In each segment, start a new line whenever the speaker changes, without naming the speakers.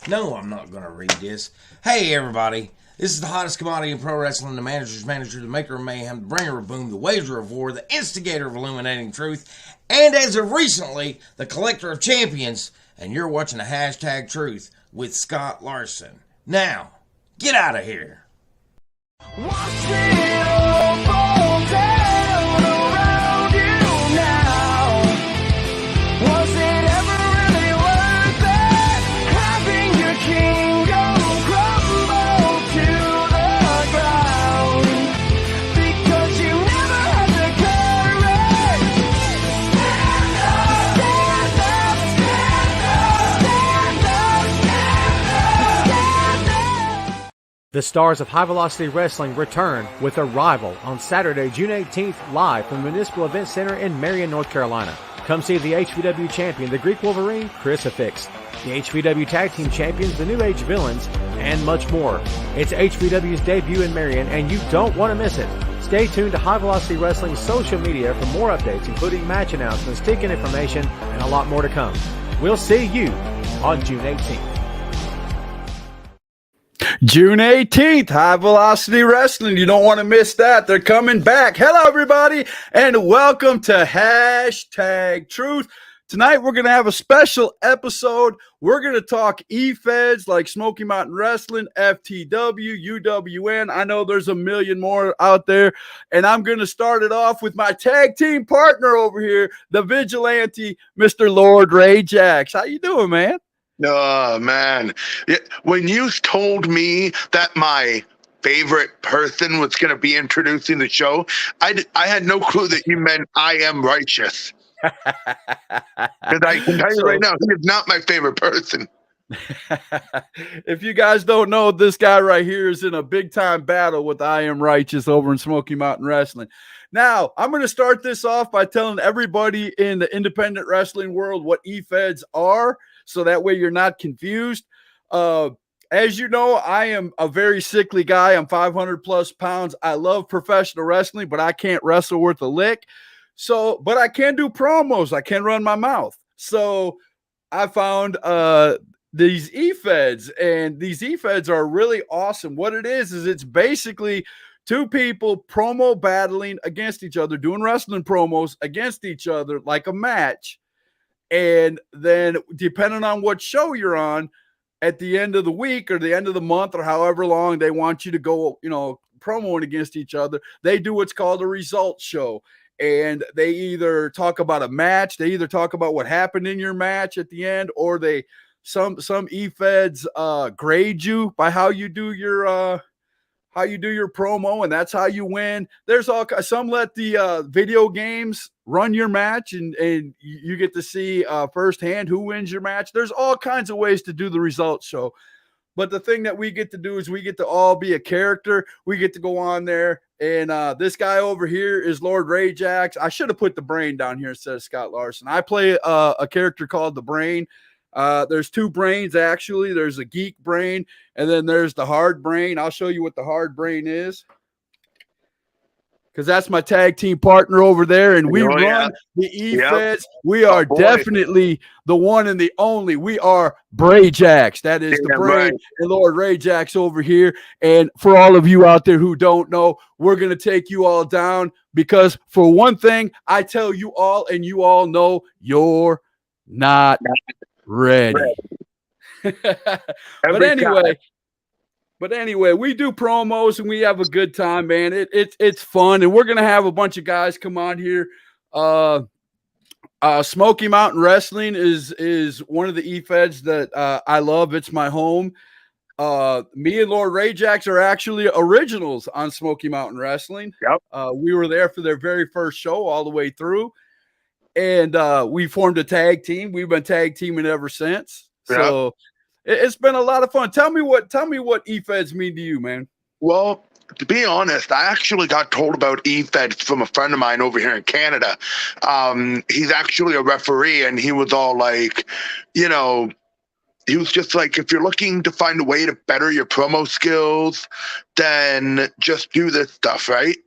No, I'm not going to read this. Hey, everybody. This is the hottest commodity in pro wrestling, the manager's manager, the maker of mayhem, the bringer of boom, the wager of war, the instigator of illuminating truth, and as of recently, the collector of champions. And you're watching the Hashtag Truth with Scott Larson. Now, get out of here.
Watch it all fall down around you now. Was it ever really worth it? Having your kingdom crumble to the ground because you never had the courage. Stand up, stand up, stand up, stand up, stand up.
The stars of High Velocity Wrestling return with Arrival on Saturday, June 18th, live from the Municipal Event Center in Marion, North Carolina. Come see the HVW champion, the Greek Wolverine, Crucifix, the HVW Tag Team champions, the New Age Villains, and much more. It's HVW's debut in Marion, and you don't want to miss it. Stay tuned to High Velocity Wrestling's social media for more updates, including match announcements, ticket information, and a lot more to come. We'll see you on June 18th.
June 18th, High Velocity Wrestling. You don't want to miss that. They're coming back. Hello, everybody, and welcome to Hashtag Truth. Tonight, we're going to have a special episode. We're going to talk EFEDS like Smoky Mountain Wrestling, FTW, UWN. I know there's a million more out there, and I'm going to start it off with my tag team partner over here, the vigilante, Mr. Lord Ray Jax. How you doing, man?
Oh, man. When you told me that my favorite person was going to be introducing the show, I had no clue that you meant I am righteous. Because I can tell you right now, he is not my favorite person.
If you guys don't know, this guy right here is in a big-time battle with I Am Righteous over in Smoky Mountain Wrestling. Now, I'm going to start this off by telling everybody in the independent wrestling world what EFEDS are, so that way you're not confused. As you know, I am a very sickly guy. I'm 500 plus pounds. I love professional wrestling, but I can't wrestle worth a lick. But I can do promos. I can run my mouth. So I found these EFEDS, and these EFEDS are really awesome. What it is it's basically two people promo battling against each other, doing wrestling promos against each other like a match. And then depending on what show you're on, at the end of the week or the end of the month or however long they want you to go, promoing against each other, they do what's called a results show. And they either talk about a match, they either talk about what happened in your match at the end, or some EFEDs grade you by how you do your promo, and that's how you win. There's some let the video games run your match, and you get to see firsthand who wins your match. There's all kinds of ways to do the results show. But the thing that we get to do is we get to all be a character. We get to go on there. And this guy over here is Lord Ray Jax. I should have put the Brain down here instead of Scott Larson. I play a character called the Brain. There's two brains, actually. There's a geek brain, and then there's the hard brain. I'll show you what the hard brain is, because that's my tag team partner over there, and we run the EFEDS. Yep. We are definitely the one and the only. We are Bray Jax. That is the Brain, right. And Lord Ray Jax over here. And for all of you out there who don't know, we're going to take you all down, because for one thing, I tell you all, and you all know, you're not ready. But anyway, we do promos and we have a good time, man. It's fun, and we're gonna have a bunch of guys come on here. Smoky Mountain Wrestling is one of the EFEDs that I love. It's my home. Me and Lord Ray Jax are actually originals on Smoky Mountain Wrestling. Yep. We were there for their very first show all the way through. And we formed a tag team. We've been tag teaming ever since. Yep. So it's been a lot of fun. Tell me what EFEDs mean to you, man.
Well, to be honest, I actually got told about EFEDs from a friend of mine over here in Canada. He's actually a referee, and he was all like, he was just like, if you're looking to find a way to better your promo skills, then just do this stuff, right?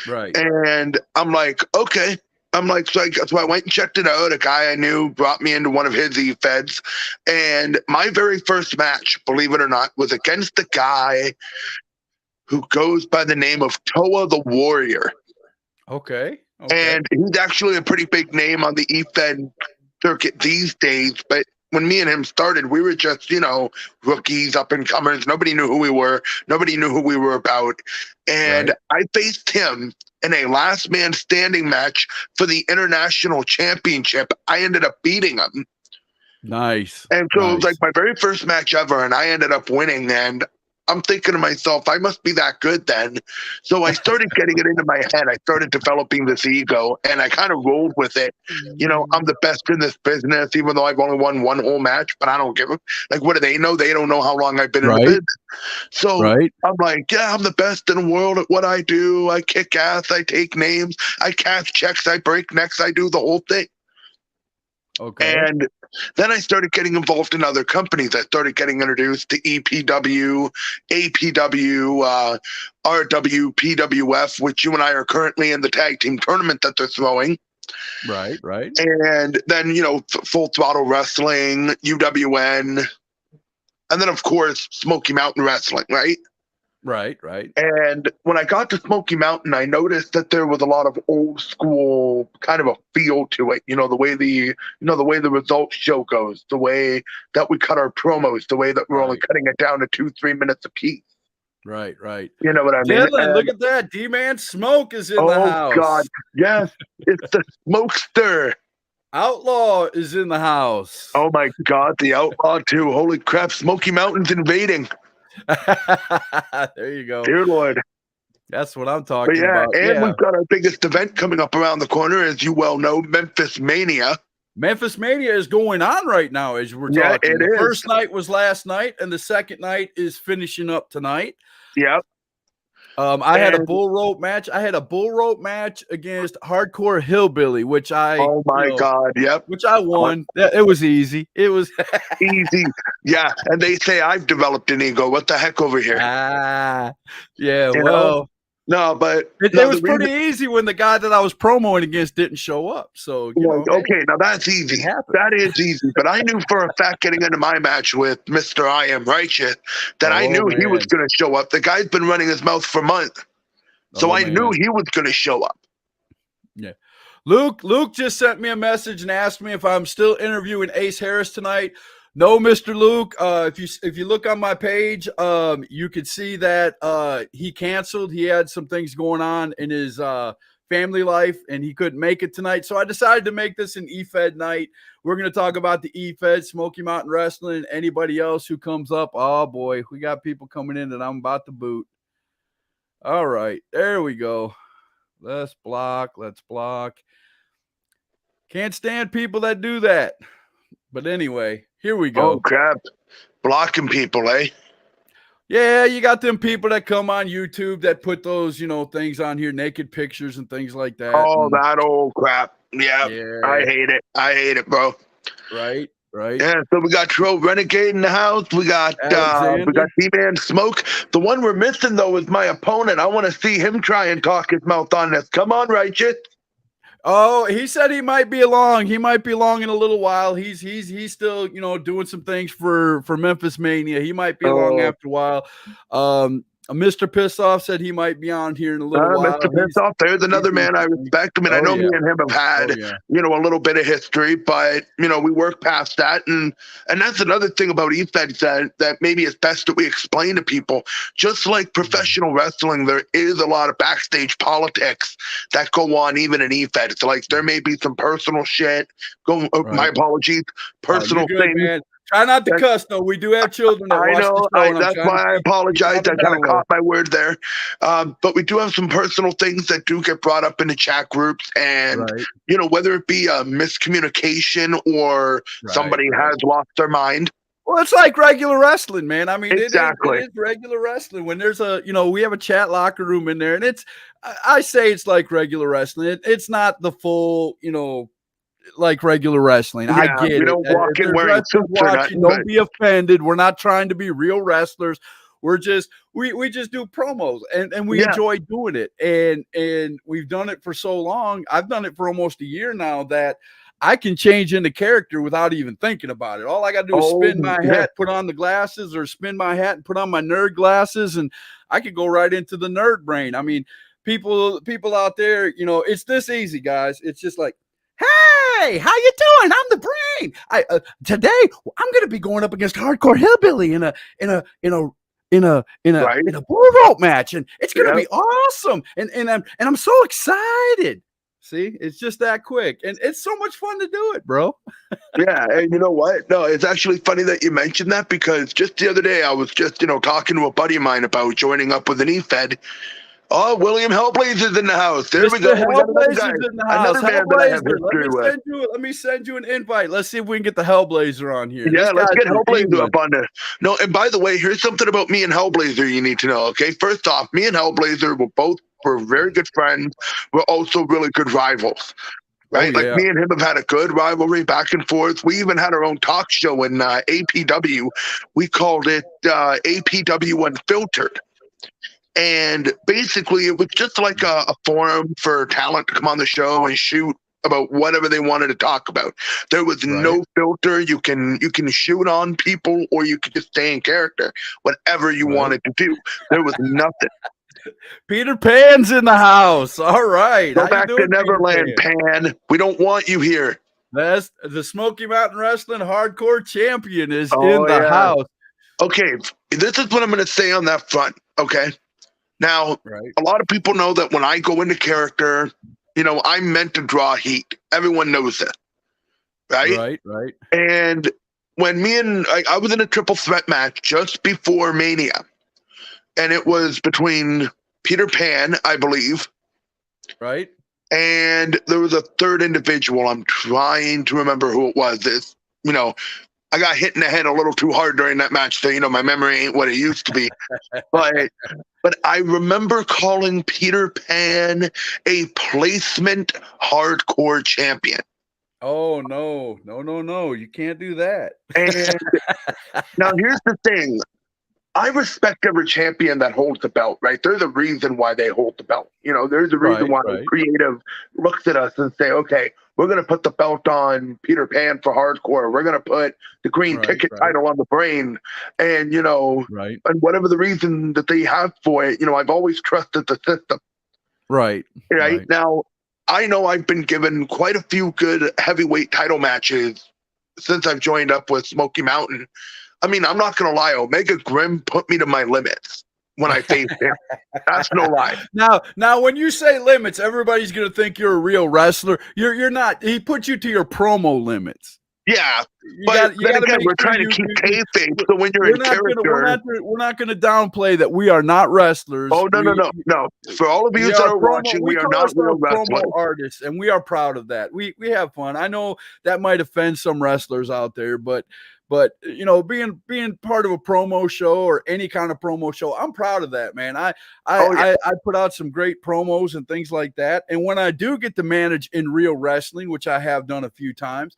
Right.
And I'm like, okay. So I went and checked it out. A guy I knew brought me into one of his EFEDS. And my very first match, believe it or not, was against a guy who goes by the name of Toa the Warrior.
Okay.
And he's actually a pretty big name on the EFED circuit these days. But when me and him started, we were just, rookies, up and comers. Nobody knew who we were. Nobody knew who we were about. And I faced him in a last man standing match for the international championship. I ended up beating him.
Nice.
And so it was like my very first match ever, and I ended up winning. And I'm thinking to myself, I must be that good then. So I started getting it into my head. I started developing this ego, and I kind of rolled with it. I'm the best in this business, even though I've only won one whole match, but I don't give a, like, what do they know? They don't know how long I've been in the business. So I'm like, yeah, I'm the best in the world at what I do. I kick ass. I take names. I cash checks. I break necks. I do the whole thing.
Okay.
And then I started getting involved in other companies. I started getting introduced to EPW, APW, RW, PWF, which you and I are currently in the tag team tournament that they're throwing.
Right.
And then, Full Throttle Wrestling, UWN, and then, of course, Smoky Mountain Wrestling, right?
Right.
And when I got to Smoky Mountain, I noticed that there was a lot of old school kind of a feel to it. The way the results show goes, the way that we cut our promos, the way that we're only cutting it down to 2-3 minutes a piece.
Right.
You know what I mean?
Dylan, look at that. D-Man Smoke is in the house.
Oh, God. Yes. It's the Smokester.
Outlaw is in the house.
Oh, my God. The Outlaw, too. Holy crap. Smoky Mountain's invading.
There you go.
Dear Lord.
That's what I'm talking about.
And we've got our biggest event coming up around the corner, as you well know, Memphis Mania.
Memphis Mania is going on right now as we're talking. The first night was last night, and the second night is finishing up tonight.
Yep.
I had a bull rope match. I had a bull rope match against Hardcore Hillbilly, which I
God, yep.
Which I won. It was easy. It was
easy. Yeah. And they say I've developed an ego. What the heck over here?
Yeah.
No, but
it was pretty easy when the guy that I was promoting against didn't show up. So
okay, now that's easy. That is easy. But I knew for a fact getting into my match with Mr. I Am Righteous that I knew he was going to show up. The guy's been running his mouth for months, so I knew he was going to show up.
Yeah. Luke just sent me a message and asked me if I'm still interviewing Ace Harris tonight. No, Mr. Luke. If you look on my page, you could see that he canceled. He had some things going on in his family life, and he couldn't make it tonight. So I decided to make this an EFED night. We're going to talk about the EFED, Smoky Mountain Wrestling, and anybody else who comes up. Oh, boy, we got people coming in that I'm about to boot. All right, there we go. Let's block. Can't stand people that do that. But anyway, here we go.
Oh, crap. Blocking people, eh?
Yeah, you got them people that come on YouTube that put those, things on here, naked pictures and things like that.
Oh, that old crap. Yeah. I hate it, bro.
Right.
Yeah, so we got Troll Renegade in the house. We got D-Man Smoke. The one we're missing, though, is my opponent. I want to see him try and talk his mouth on this. Come on, Righteous.
Oh, he said he might be along. He might be along in a little while. He's still, doing some things for Memphis Mania. He might be along after a while. Mr. Pissoff said he might be on here in a little while.
Mr. Pissoff, there's another man I respect. I mean, I know me and him have had, a little bit of history, but, we work past that. And that's another thing about EFEDS that maybe it's best that we explain to people. Just like professional wrestling, there is a lot of backstage politics that go on even in EFEDS. So, like, there may be some personal shit. My apologies. Personal things. Man.
Try not to cuss, though. We do have children that watch the show.
That's why I apologize. I kind of caught my word there. But we do have some personal things that do get brought up in the chat groups. And, whether it be a miscommunication or somebody has lost their mind.
Well, it's like regular wrestling, man. I mean,
exactly.
It is regular wrestling. When there's we have a chat locker room in there. And I say it's like regular wrestling. It's not the full, like regular wrestling. I get it.
We don't walk in wearing suits or nothing.
Don't be offended. We're not trying to be real wrestlers. We're just we just do promos and we
Yeah.
enjoy doing it. And we've done it for so long. I've done it for almost a year now that I can change into character without even thinking about it. All I got to do is spin my hat, put on the glasses, or spin my hat and put on my nerd glasses, and I could go right into the nerd brain. I mean, people out there, you know, it's this easy, guys. It's just like, hey, how you doing? I'm the brain. Today I'm going to be going up against Hardcore Hillbilly in a bull rope match, and it's going to be awesome. And I'm so excited. See, it's just that quick, and it's so much fun to do it, bro.
Yeah, and you know what? No, it's actually funny that you mentioned that, because just the other day I was just, talking to a buddy of mine about joining up with an EFED. Oh, William Hellblazer's in the house. There we go.
Hellblazer's in the house.
Another man that I have history with.
Let me send you an invite. Let's see if we can get the Hellblazer on here.
Yeah, let's get Hellblazer up on there. No, and by the way, here's something about me and Hellblazer you need to know, okay? First off, me and Hellblazer were very good friends. We're also really good rivals. Right? Like me and him have had a good rivalry back and forth. We even had our own talk show in APW. We called it APW Unfiltered. And basically, it was just like a forum for talent to come on the show and shoot about whatever they wanted to talk about. There was no filter. You can shoot on people, or you could just stay in character, whatever you wanted to do. There was nothing.
Peter Pan's in the house. All right.
Go back to Neverland, Pan. We don't want you here.
That's the Smoky Mountain Wrestling Hardcore Champion is in the house.
Okay, this is what I'm going to say on that front, okay? Now, a lot of people know that when I go into character, I'm meant to draw heat. Everyone knows that, right?
Right.
And when I was in a triple threat match just before Mania, and it was between Peter Pan, I believe.
Right.
And there was a third individual. I'm trying to remember who it was. I got hit in the head a little too hard during that match, so my memory ain't what it used to be. But I remember calling Peter Pan a placement hardcore champion.
Oh no! You can't do that.
And now here's the thing. I respect every champion that holds the belt, right? There's a reason why they hold the belt. There's a reason why the creative looks at us and say, okay, we're going to put the belt on Peter Pan for hardcore. We're going to put the green ticket title on the brain. And, and whatever the reason that they have for it, I've always trusted the system.
Right.
Now, I know I've been given quite a few good heavyweight title matches since I've joined up with Smoky Mountain. I mean, I'm not going to lie. Omega Grim put me to my limits when I faced him. That's no lie.
Now, when you say limits, everybody's going to think you're a real wrestler. You're not. He put you to your promo limits.
Yeah, but then again, we're trying to keep kayfabe. So when you're in character,
we're not going to downplay that we are not wrestlers.
Oh no! For all of you that are watching, we are not real wrestlers.
Promo artists, and we are proud of that. We have fun. I know that might offend some wrestlers out there, but being part of a promo show or any kind of promo show, I'm proud of that, man. I put out some great promos and things like that. And when I do get to manage in real wrestling, which I have done a few times,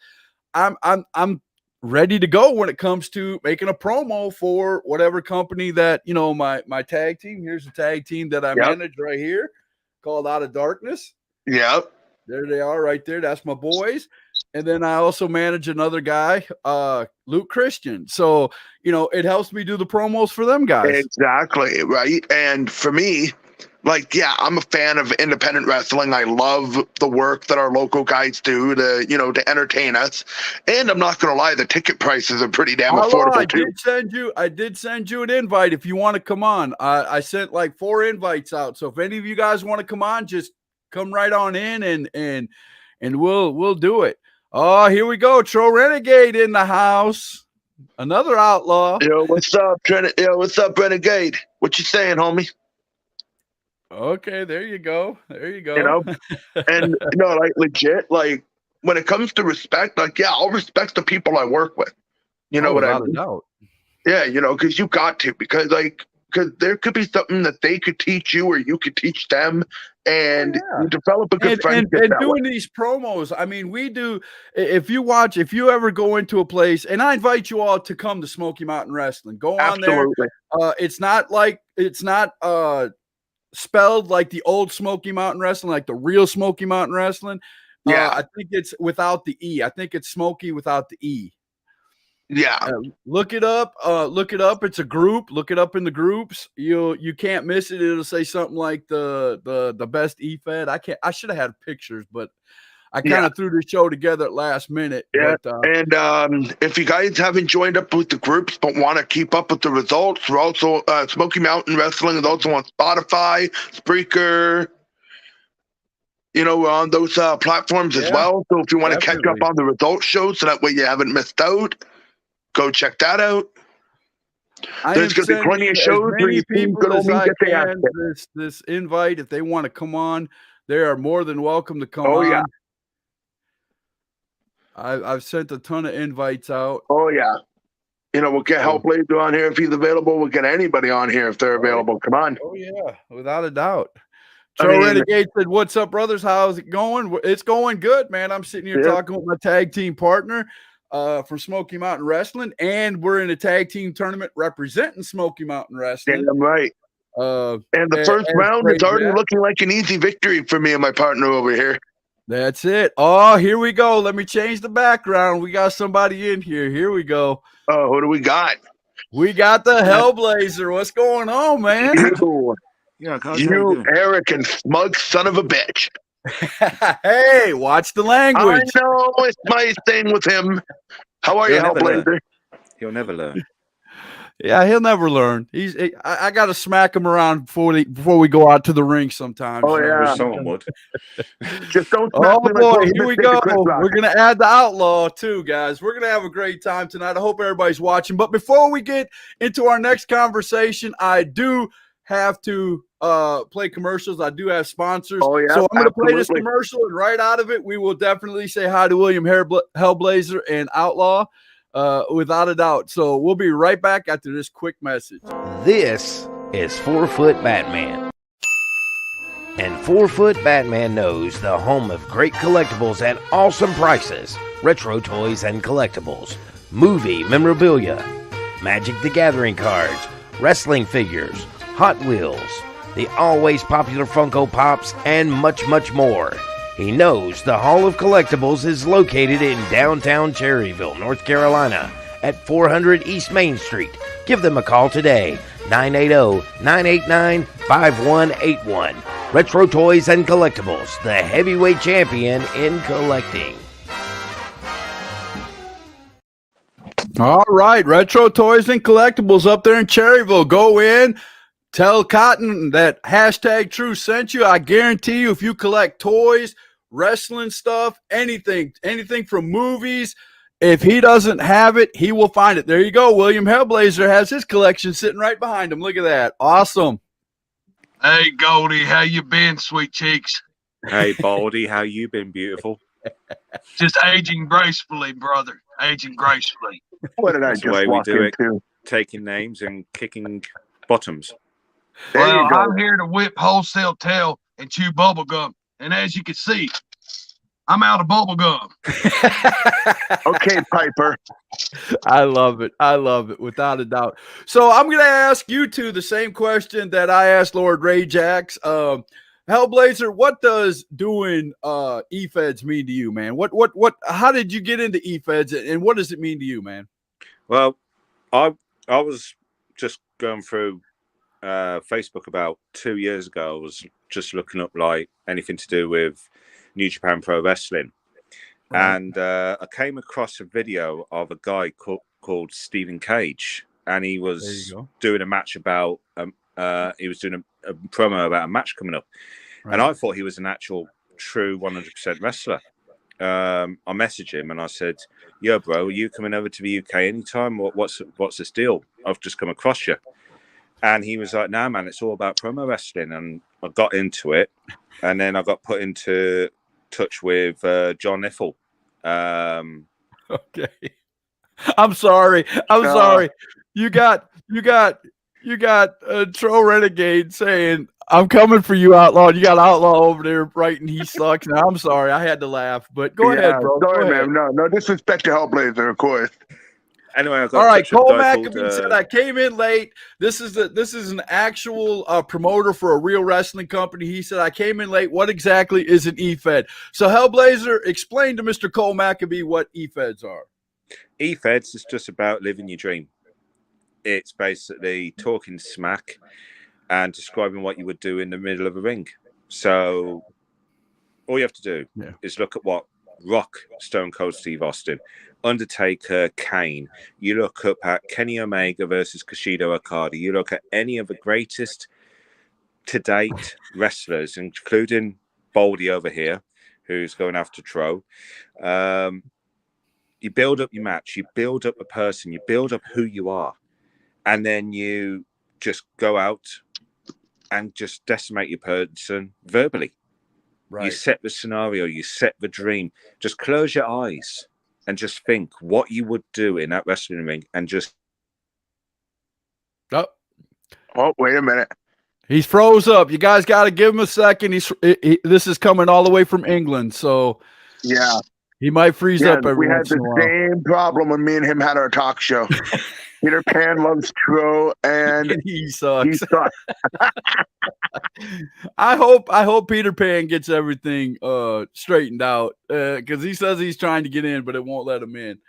I'm ready to go when it comes to making a promo for whatever company that, my tag team. Here's the tag team that I manage right here, called Out of Darkness.
Yep.
There they are right there. That's my boys. And then I also manage another guy, Luke Christian. So, it helps me do the promos for them guys.
Exactly, right? And for me, I'm a fan of independent wrestling. I love the work that our local guys do to entertain us. And I'm not going to lie, the ticket prices are pretty damn affordable too.
I did send you an invite if you want to come on. I sent 4 invites out. So if any of you guys want to come on, just come right on in and we'll do it. Oh, here we go. Tro Renegade in the house. Another outlaw.
Yo, what's up, what's up, Renegade? What you saying, homie?
Okay, there you go.
And legit, when it comes to respect, I'll respect the people I work with. You know what I mean?
Doubt.
Yeah, because you got to, because because there could be something that they could teach you or you could teach them, and you develop a good friendship
and
that
doing
way.
these promos. I mean, we do. If you ever go into a place, and I invite you all to come to Smoky Mountain Wrestling, go on there.
Absolutely.
It's not spelled like the old Smoky Mountain Wrestling, like the real Smoky Mountain Wrestling.
Yeah.
I think it's without the E. I think it's Smoky without the E.
Yeah.
Look it up. Look it up. It's a group. Look it up in the groups. You can't miss it. It'll say something like the best EFED. I should have had pictures, but I kind of threw the show together at last minute.
Yeah.
But,
and if you guys haven't joined up with the groups but want to keep up with the results, we're also Smoky Mountain Wrestling is also on Spotify, Spreaker. We're on those platforms as well. So if you want to catch up on the results show, so that way you haven't missed out, go check that out. There's going to be plenty of shows where you can go meet get the access.
This invite, if they want to come on, they are more than welcome to come on.
Oh, yeah.
I've sent a ton of invites out.
Oh, yeah. We'll get Hellblazer on here if he's available. We'll get anybody on here if they're available. Come on.
Oh, yeah, without a doubt. Joe Renegade said, "What's up, brothers? How's it going?" It's going good, man. I'm sitting here talking with my tag team partner from Smoky Mountain Wrestling, and we're in a tag team tournament representing Smoky Mountain Wrestling.
Damn right. And the first round is already looking like an easy victory for me and my partner over here.
That's it. Oh, here we go. Let me change the background. We got somebody in here. Here we go.
Oh, who do we got?
We got the Hellblazer. What's going on, man?
You arrogant, smug son of a bitch.
Hey, watch the language.
I know it's my thing with him. How are you, Hellblazer?
He'll never learn.
Yeah, he'll never learn. I got to smack him around before we go out to the ring sometimes.
Oh, yeah.
Someone would.
Just don't.
Oh, boy, here we go. We're going to add the Outlaw, too, guys. We're going to have a great time tonight. I hope everybody's watching. But before we get into our next conversation, I do have to play commercials. I do have sponsors.
Oh, yeah,
so I'm going to play this commercial, and right out of it, we will definitely say hi to William Hellblazer and Outlaw, without a doubt. So we'll be right back after this quick message.
This is 4 Foot Batman. And 4 Foot Batman knows the home of great collectibles at awesome prices. Retro toys and collectibles, movie memorabilia, Magic the Gathering cards, wrestling figures, Hot Wheels, the always popular Funko Pops, and much, much more. He knows the Hall of Collectibles is located in downtown Cherryville, North Carolina, at 400 East Main Street. Give them a call today, 980-989-5181. Retro Toys and Collectibles, the heavyweight champion in collecting.
All right, Retro Toys and Collectibles up there in Cherryville. Go in. Tell Cotton that hashtag True sent you. I guarantee you, if you collect toys, wrestling stuff, anything from movies, if he doesn't have it, he will find it. There you go. William Hellblazer has his collection sitting right behind him. Look at that. Awesome.
Hey, Goldie, how you been, sweet cheeks?
Hey, Baldy, how you been, beautiful?
Just aging gracefully, brother. Aging gracefully.
What did I
That's the
just
way we
walk
do it.
into?
Taking names and kicking bottoms.
There
Well,
you go.
I'm here to whip wholesale tail and chew bubble gum. And as you can see, I'm out of bubble gum.
Okay, Piper.
I love it. I love it, without a doubt. So I'm going to ask you two the same question that I asked Lord Ray Jax. Hellblazer, what does doing EFEDS mean to you, man? How did you get into EFEDS, and what does it mean to you, man?
Well, I was just going through Facebook about 2 years ago. I was just looking up like anything to do with New Japan Pro Wrestling. Right. And I came across a video of a guy called Stephen Cage, and he was doing a match about he was doing a promo about a match coming up. Right. And I thought he was an actual true 100% wrestler. I messaged him and I said, "Yo, bro, are you coming over to the UK anytime? What's this deal? I've just come across you." And he was like, "Nah, man, it's all about promo wrestling." And I got into it, and then I got put into touch with John Iffle. Okay,
I'm sorry. You got you got Tro Renegade saying, "I'm coming for you, Outlaw." You got Outlaw over there writing, "He sucks." Now, I'm sorry, I had to laugh, but go ahead, bro.
Sorry,
Go ahead.
man. No disrespect to Hellblazer, of course.
Anyway, I got
All
in
right,
touch with a
Cole
guy
McAbee
called,
said, "I came in late. This is an actual promoter for a real wrestling company." He said, "I came in late. What exactly is an EFED?" So, Hellblazer, explain to Mr. Cole McAbee what EFEDs are.
EFEDS is just about living your dream. It's basically talking smack and describing what you would do in the middle of a ring. So all you have to do is look at what Rock, Stone Cold Steve Austin, Undertaker, Kane. You look up at Kenny Omega versus Kushida Okada. You look at any of the greatest to date wrestlers, including Baldy over here, who's going after Tro. You build up your match, you build up a person, you build up who you are, and then you just go out and just decimate your person verbally. Right. You set the scenario, you set the dream. Just close your eyes and just think what you would do in that wrestling ring, and just.
Oh, wait a minute.
He's froze up. You guys got to give him a second. This is coming all the way from England, so
yeah,
he might freeze up every
we had
once in a
the
while.
same problem when me and him had our talk show. Peter Pan loves Tro, and
he sucks.
He sucks.
I hope Peter Pan gets everything straightened out, because he says he's trying to get in, but it won't let him in.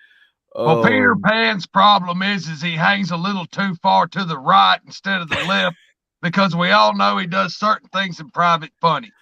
Well, Peter Pan's problem is he hangs a little too far to the right instead of the left, because we all know he does certain things in private funny.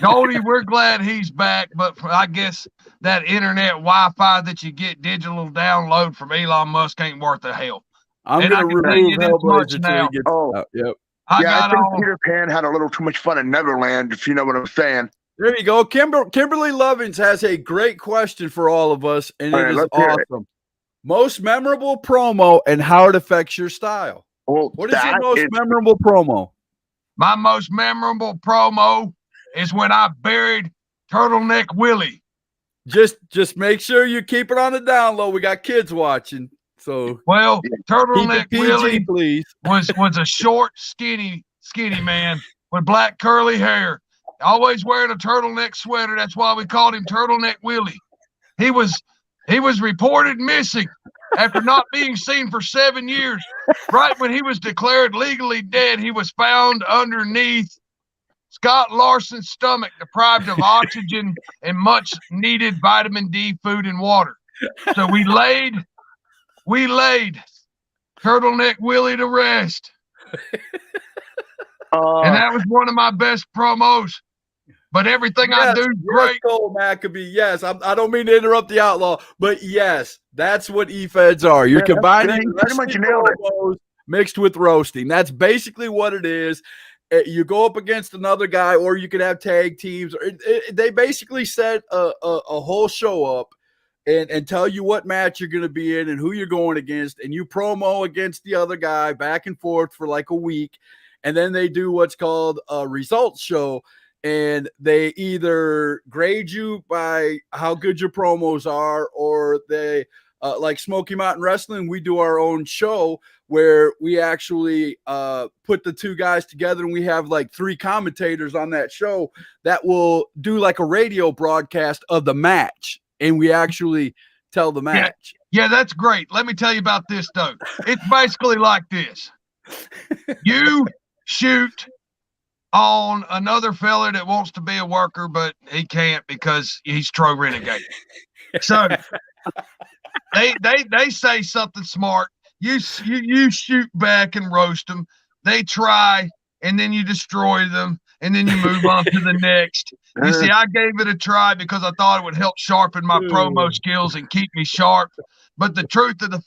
Goldie, we're glad he's back, but I guess that internet Wi-Fi that you get digital download from Elon Musk ain't worth a hell.
I'm going to remove Hellblazer until he gets out. Yep.
I think Peter Pan had a little too much fun in Neverland, if you know what I'm saying.
There you go. Kimberly Lovins has a great question for all of us, and it is awesome. Most memorable promo and how it affects your style.
Well,
what is your most memorable promo?
My most memorable promo is when I buried Turtleneck Willie.
Just make sure you keep it on the down low. We got kids watching. So
Turtleneck Willie,
please.
was a short, skinny man with black curly hair, always wearing a turtleneck sweater. That's why we called him Turtleneck Willie. He was reported missing after not being seen for 7 years. Right when he was declared legally dead, he was found underneath Scott Larson's stomach, deprived of oxygen and much needed vitamin D food and water. So we laid Turtleneck Willie to rest. And that was one of my best promos. But everything I do is great.
Cole McAbee, yes. I don't mean to interrupt the Outlaw, but yes, that's what EFEDs are. You're combining
pretty much nailed it.
Mixed with roasting. That's basically what it is. You go up against another guy, or you could have tag teams. They basically set a whole show up and tell you what match you're going to be in and who you're going against, and you promo against the other guy back and forth for like a week, and then they do what's called a results show, and they either grade you by how good your promos are, or they like Smoky Mountain Wrestling, we do our own show where we actually put the two guys together, and we have like 3 commentators on that show that will do like a radio broadcast of the match, and we actually tell the match.
Yeah, that's great. Let me tell you about this, though. It's basically like this. You shoot on another fella that wants to be a worker, but he can't because he's Tro Renegade. So they say something smart. You shoot back and roast them. They try, and then you destroy them, and then you move on to the next. You see, I gave it a try because I thought it would help sharpen my promo skills and keep me sharp. But the truth and the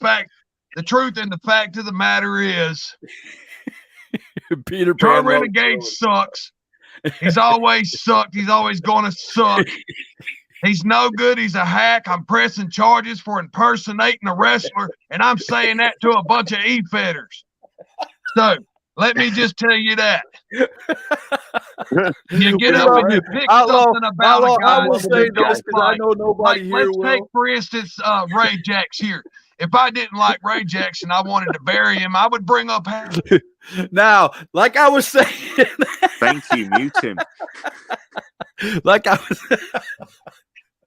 fact of the matter is,
Peter
Tro Renegade sucks. He's always sucked. He's always going to suck. He's no good. He's a hack. I'm pressing charges for impersonating a wrestler, and I'm saying that to a bunch of EFEDers. So let me just tell you that. You get up and you pick something about a guy.
I will say this because I know nobody here will.
Let's take, for instance, Ray Jacks here. if I didn't like Ray Jackson, I wanted to bury him, I would bring up
Now, like I was saying,
Thank you, mute him.
like I was.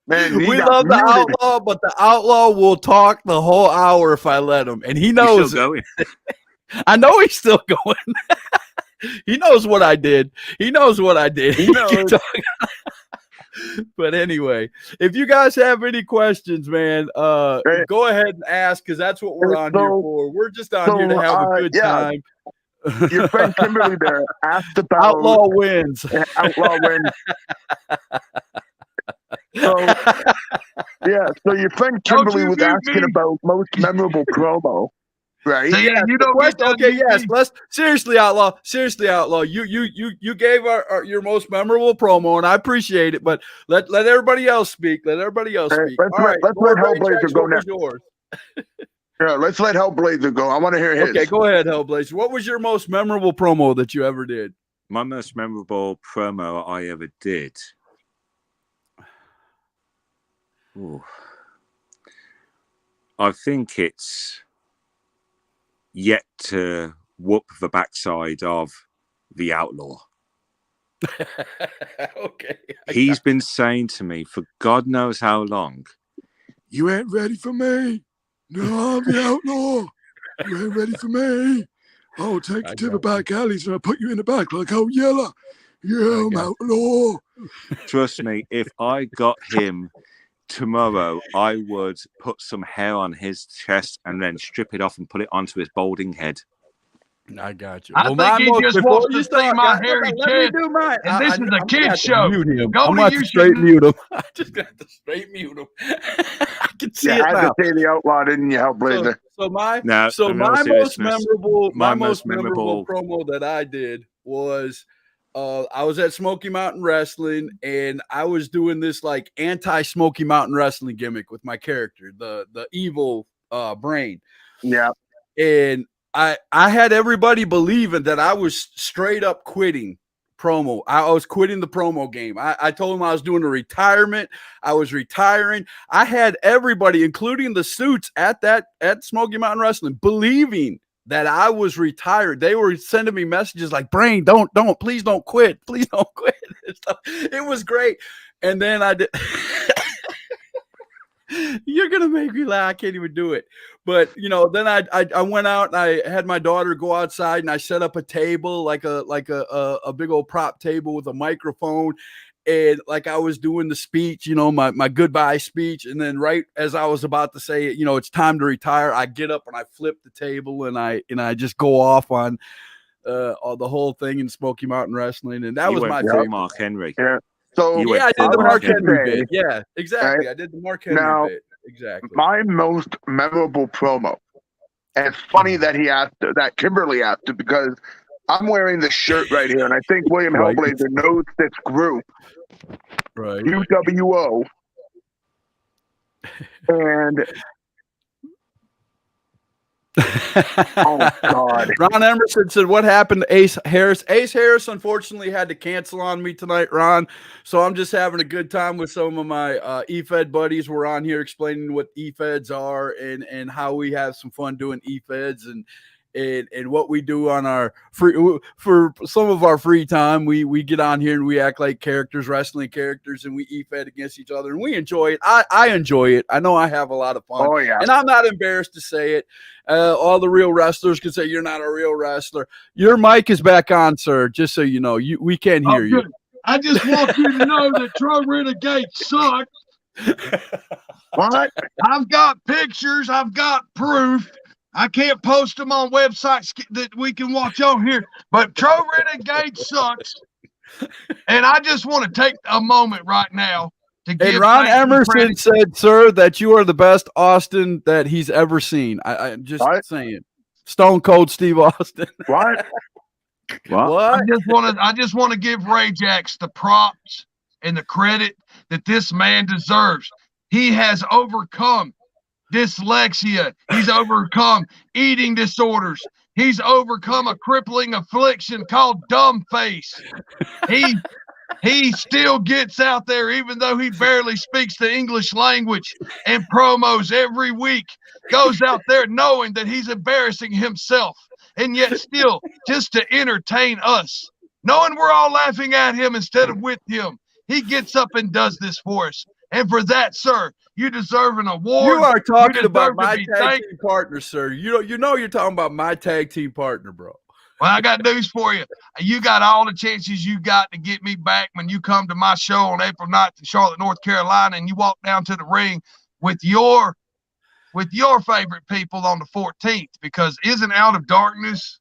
Man, he
We
got
love the
muted.
outlaw, but the outlaw will talk the whole hour if I let him, and he
He's
knows.
still going.
I know he's still going. He knows what I did. He knows what I did.
He
He
knows.
can talk. But anyway, if you guys have any questions, man,
Hey.
go ahead and ask, because that's what we're on here
So-
for. We're just on here to have a good
yeah.
time.
Your friend Kimberly there asked about
Outlaw wins.
Outlaw wins. So yeah, so your friend
Don't
Kimberly
you
was
mute
asking
me.
about most memorable promo, right?
See,
Yeah,
you
the
don't
question-
get to
okay,
mute
yes.
me.
Let's seriously, outlaw. Seriously, outlaw. You gave our your most memorable promo, and I appreciate it. But let everybody else speak. Let everybody else
Hey,
speak.
let's
All
let-
right,
let's
Lord
let
Ray
Hellblazer
Jax,
go
what was
next.
yours?
Yeah, let's let Hellblazer go. I want to hear his.
Okay, go ahead, Hellblazer. What was your most memorable promo that you ever did?
My most memorable promo I ever did. Ooh. I think it's yet to whoop the backside of the outlaw.
Okay.
He's been saying to me for God knows how long, "You ain't ready for me. No, I'm the outlaw. You ain't ready for me. I'll take you to the back alleys and I'll put you in the back like old Yeller. Yeah, I'm outlaw." Trust me, if I got him tomorrow, I would put some hair on his chest and then strip it off and put it onto his balding head.
I got you.
I think he just
before
wants
you
to
start,
see my
guys,
hairy
let me
chest.
do mine.
And this is a
I'm gonna
kid's
have to
show.
Mute him.
Goldie,
I'm going to
you
straight
should-
mute him. I just got to straight mute him. I can see
You
it
had
now.
to say the outlaw, didn't you, Hellblazer?
So my
Now,
so
in all
my most
seriousness,
memorable
my
my
most
most memorable promo that I did was I was at Smoky Mountain Wrestling, and I was doing this like anti-Smoky Mountain Wrestling gimmick with my character, the evil brain.
Yeah.
And I had everybody believing that I was straight up quitting promo. I was quitting the promo game. I told them I was doing a retirement. I was retiring. I had everybody, including the suits at Smoky Mountain Wrestling, believing that I was retired. They were sending me messages like, "Brain, please don't quit. Please don't quit." It was great. And then I did. You're gonna make me laugh. I can't even do it. But then I went out and I had my daughter go outside and I set up a table, like a big old prop table with a microphone, and like I was doing the speech, my goodbye speech. And then right as I was about to say it, it's time to retire, I get up and I flip the table and I just go off on the whole thing in Smoky Mountain Wrestling, and that
You
was
went
my
full
favorite.
Mark Henry.
Yeah. So
You went
Yeah, I did
full
the Mark
have to
Henry
say,
bit. Yeah, exactly.
right?
I did the Mark Henry
Now,
bit. Exactly.
my most memorable promo. And it's funny that that Kimberly asked it, because I'm wearing the shirt right here, and I think William
Right.
Hellblazer knows this group,
Right.
UWO. And oh God,
Ron Emerson said, "What happened to Ace Harris?" Ace Harris unfortunately had to cancel on me tonight, Ron. So I'm just having a good time with some of my EFED buddies. We're on here explaining what EFEDS are and how we have some fun doing EFEDS and what we do on our for some of our free time. We get on here and we act like characters, wrestling characters, and we EFED against each other, and we enjoy it. I enjoy it. I know I have a lot of fun.
oh yeah,
And I'm not embarrassed to say it. All the real wrestlers can say you're not a real wrestler. Your mic is back on, sir. Just so you know, we can't hear you.
Good. I just want you to know that Troy Renegade sucks.
what?
I've got pictures. I've got proof. I can't post them on websites that we can watch on here. But Troy Renegade sucks. And I just want to take a moment right now to give
And Ron
thanks and
Emerson
credit.
said, "Sir, that you are the best Austin that he's ever seen." I'm just
What?
saying. Stone Cold Steve Austin.
What?
What?
I just want to give Ray Jax the props and the credit that this man deserves. He has overcome dyslexia. He's overcome eating disorders. He's overcome a crippling affliction called dumb face. He still gets out there, even though he barely speaks the English language, and promos every week. goes out there knowing that he's embarrassing himself, and yet still just to entertain us, knowing we're all laughing at him instead of with him, he gets up and does this for us. And for that, sir, you deserve an award.
You are talking about
deserve to
my
be
tag
thanked.
team partner, sir. You know you're talking about my tag team partner, bro.
Well, I got news for you. You got all the chances you got to get me back when you come to my show on April 9th in Charlotte, North Carolina, and you walk down to the ring with your favorite people on the 14th, because isn't Out of Darkness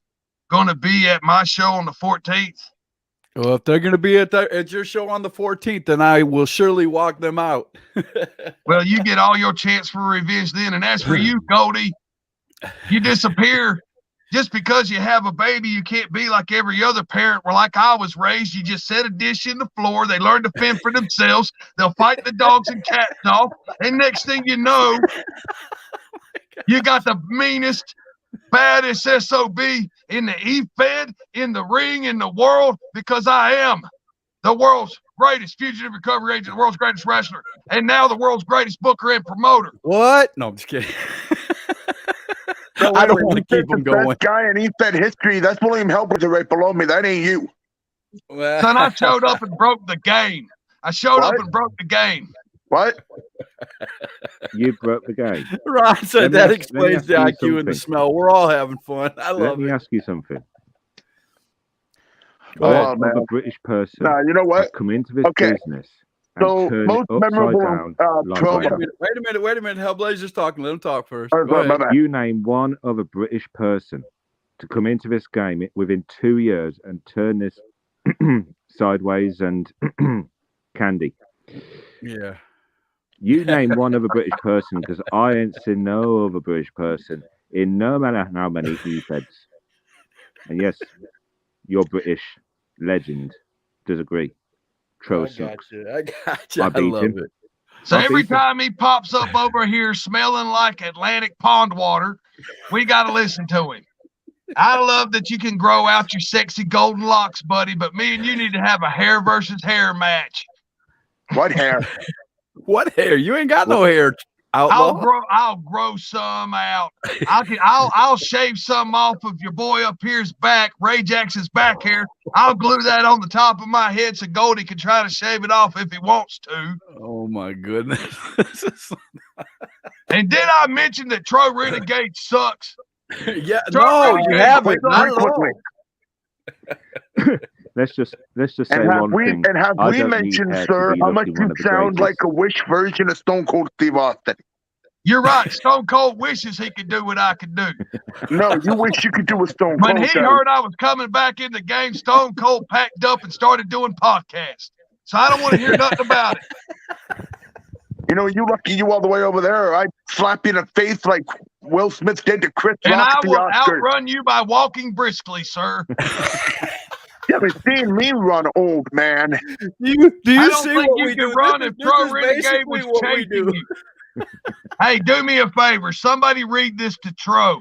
going to be at my show on the 14th?
Well, if they're going to be at your show on the 14th, then I will surely walk them out.
Well, you get all your chance for revenge then. And as for you, Goldie, you disappear. Just because you have a baby, you can't be like every other parent where, like I was raised, you just set a dish in the floor. They learn to fend for themselves. They'll fight the dogs and cats off. And next thing you know, you got the meanest, baddest SOB in the EFED, in the ring, in the world, because I am the world's greatest fugitive recovery agent, the world's greatest wrestler, and now the world's greatest booker and promoter.
What? No, I'm just kidding.
No,
I don't
wait,
want to
you
keep
said
them
the
going.
best guy in EFED history. That's William Helberger right below me. That ain't you.
Well,
Son, I showed up and broke the game. I showed up
What?
and broke the game.
What?
You broke the game.
Ron said that
Let me
explains the
ask you
IQ and the
something.
smell. We're all having fun. I
Let
love
me
it.
ask you something.
Go on,
What
man.
other British person
Nah, you know
has
what?
come into this
Okay.
business and
So,
turned
most
it upside
memorable,
down like
promo-
that?
Wait a minute. Hellblazer's talking. Let him talk first.
Oh,
Go
sorry,
ahead.
my bad.
You name one other British person to come into this game within 2 years and turn this sideways and candy.
Yeah.
You name one other British person, because I ain't seen no other British person in no matter how many EFEDs. And yes, your British legend does agree. Tro
I
sucks.
got you.
I
I
beat
love
him.
it.
So
I'll
every
beat him.
time he pops up over here smelling like Atlantic pond water, we got to listen to him. I love that you can grow out your sexy golden locks, buddy, but me and you need to have a hair versus hair match.
What hair?
What hair? You ain't got no hair, outlaw.
I'll grow some out. I'll shave some off of your boy up here's back, Ray Jackson's back hair. I'll glue that on the top of my head so Goldie can try to shave it off if he wants to.
Oh my goodness.
And did I mention that Tro Renegade sucks?
Yeah,
Tro
no,
Renegade
you haven't.
sucks.
Not at all.
Let's just say
And have
one
we
thing.
and have
I
we
don't need
mentioned,
hair to
sir,
be
how much
lucky, one
you
of the
sound like
greatest.
a Wish version of Stone Cold Steve Austin?
You're right. Stone Cold wishes he could do what I could do.
No, you wish you could do a Stone
When
Cold.
he
guy.
heard I was coming back in the game, Stone Cold packed up and started doing podcasts. So I don't want to hear nothing about it.
You know, you lucky you all the way over there. I'd slap you in the face like Will Smith did to Chris
And
Rock
I
at the
will
Oscars.
outrun you by walking briskly, sir.
You haven't seen me run, old man.
Do you
I don't
see
think
what
you
we
can
do?
run
This
if
is
Tro Renegade
basically
was
what we
chasing
do.
you. Hey, do me a favor. Somebody read this to Tro.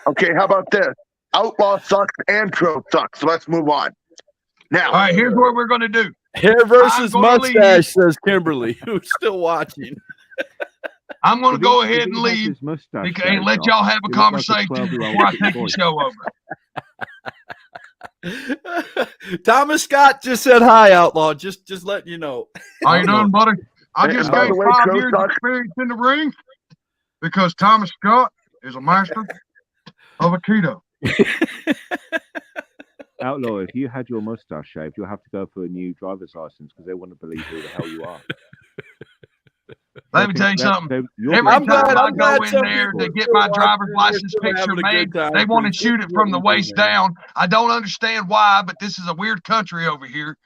Okay, how about this? Outlaw sucks and Tro sucks. So let's move on. Now,
All right, here's what we're going to do.
Hair versus
I'm gonna
mustache, says Kimberly, who's still watching.
I'm going to
If
go
he-
ahead
if
and
he has
leave
his mustache
because, and
shaved
let
off,
y'all have a
he look like
conversation
12-year-old
before I
kid
take
boy.
the show over.
Thomas Scott just said hi, outlaw. Just letting you know.
How you doing, buddy? I
And
just
by
gained
the way,
5
Tro
years
sucks.
experience in the ring because Thomas Scott is a master of Aikido.
Outlaw, if you had your mustache shaved, you'll have to go for a new driver's license because they wouldn't believe who the hell you are.
Let me tell you something.
You're
Every
being
time I
I'm
go
glad
in
some
there
people
to get
still
my
watching
driver's
and
license
still
picture
having a
made,
good time.
they want to
This
shoot
is
it from
what
the
we do,
waist
man.
down. I don't understand why, but this is a weird country over here.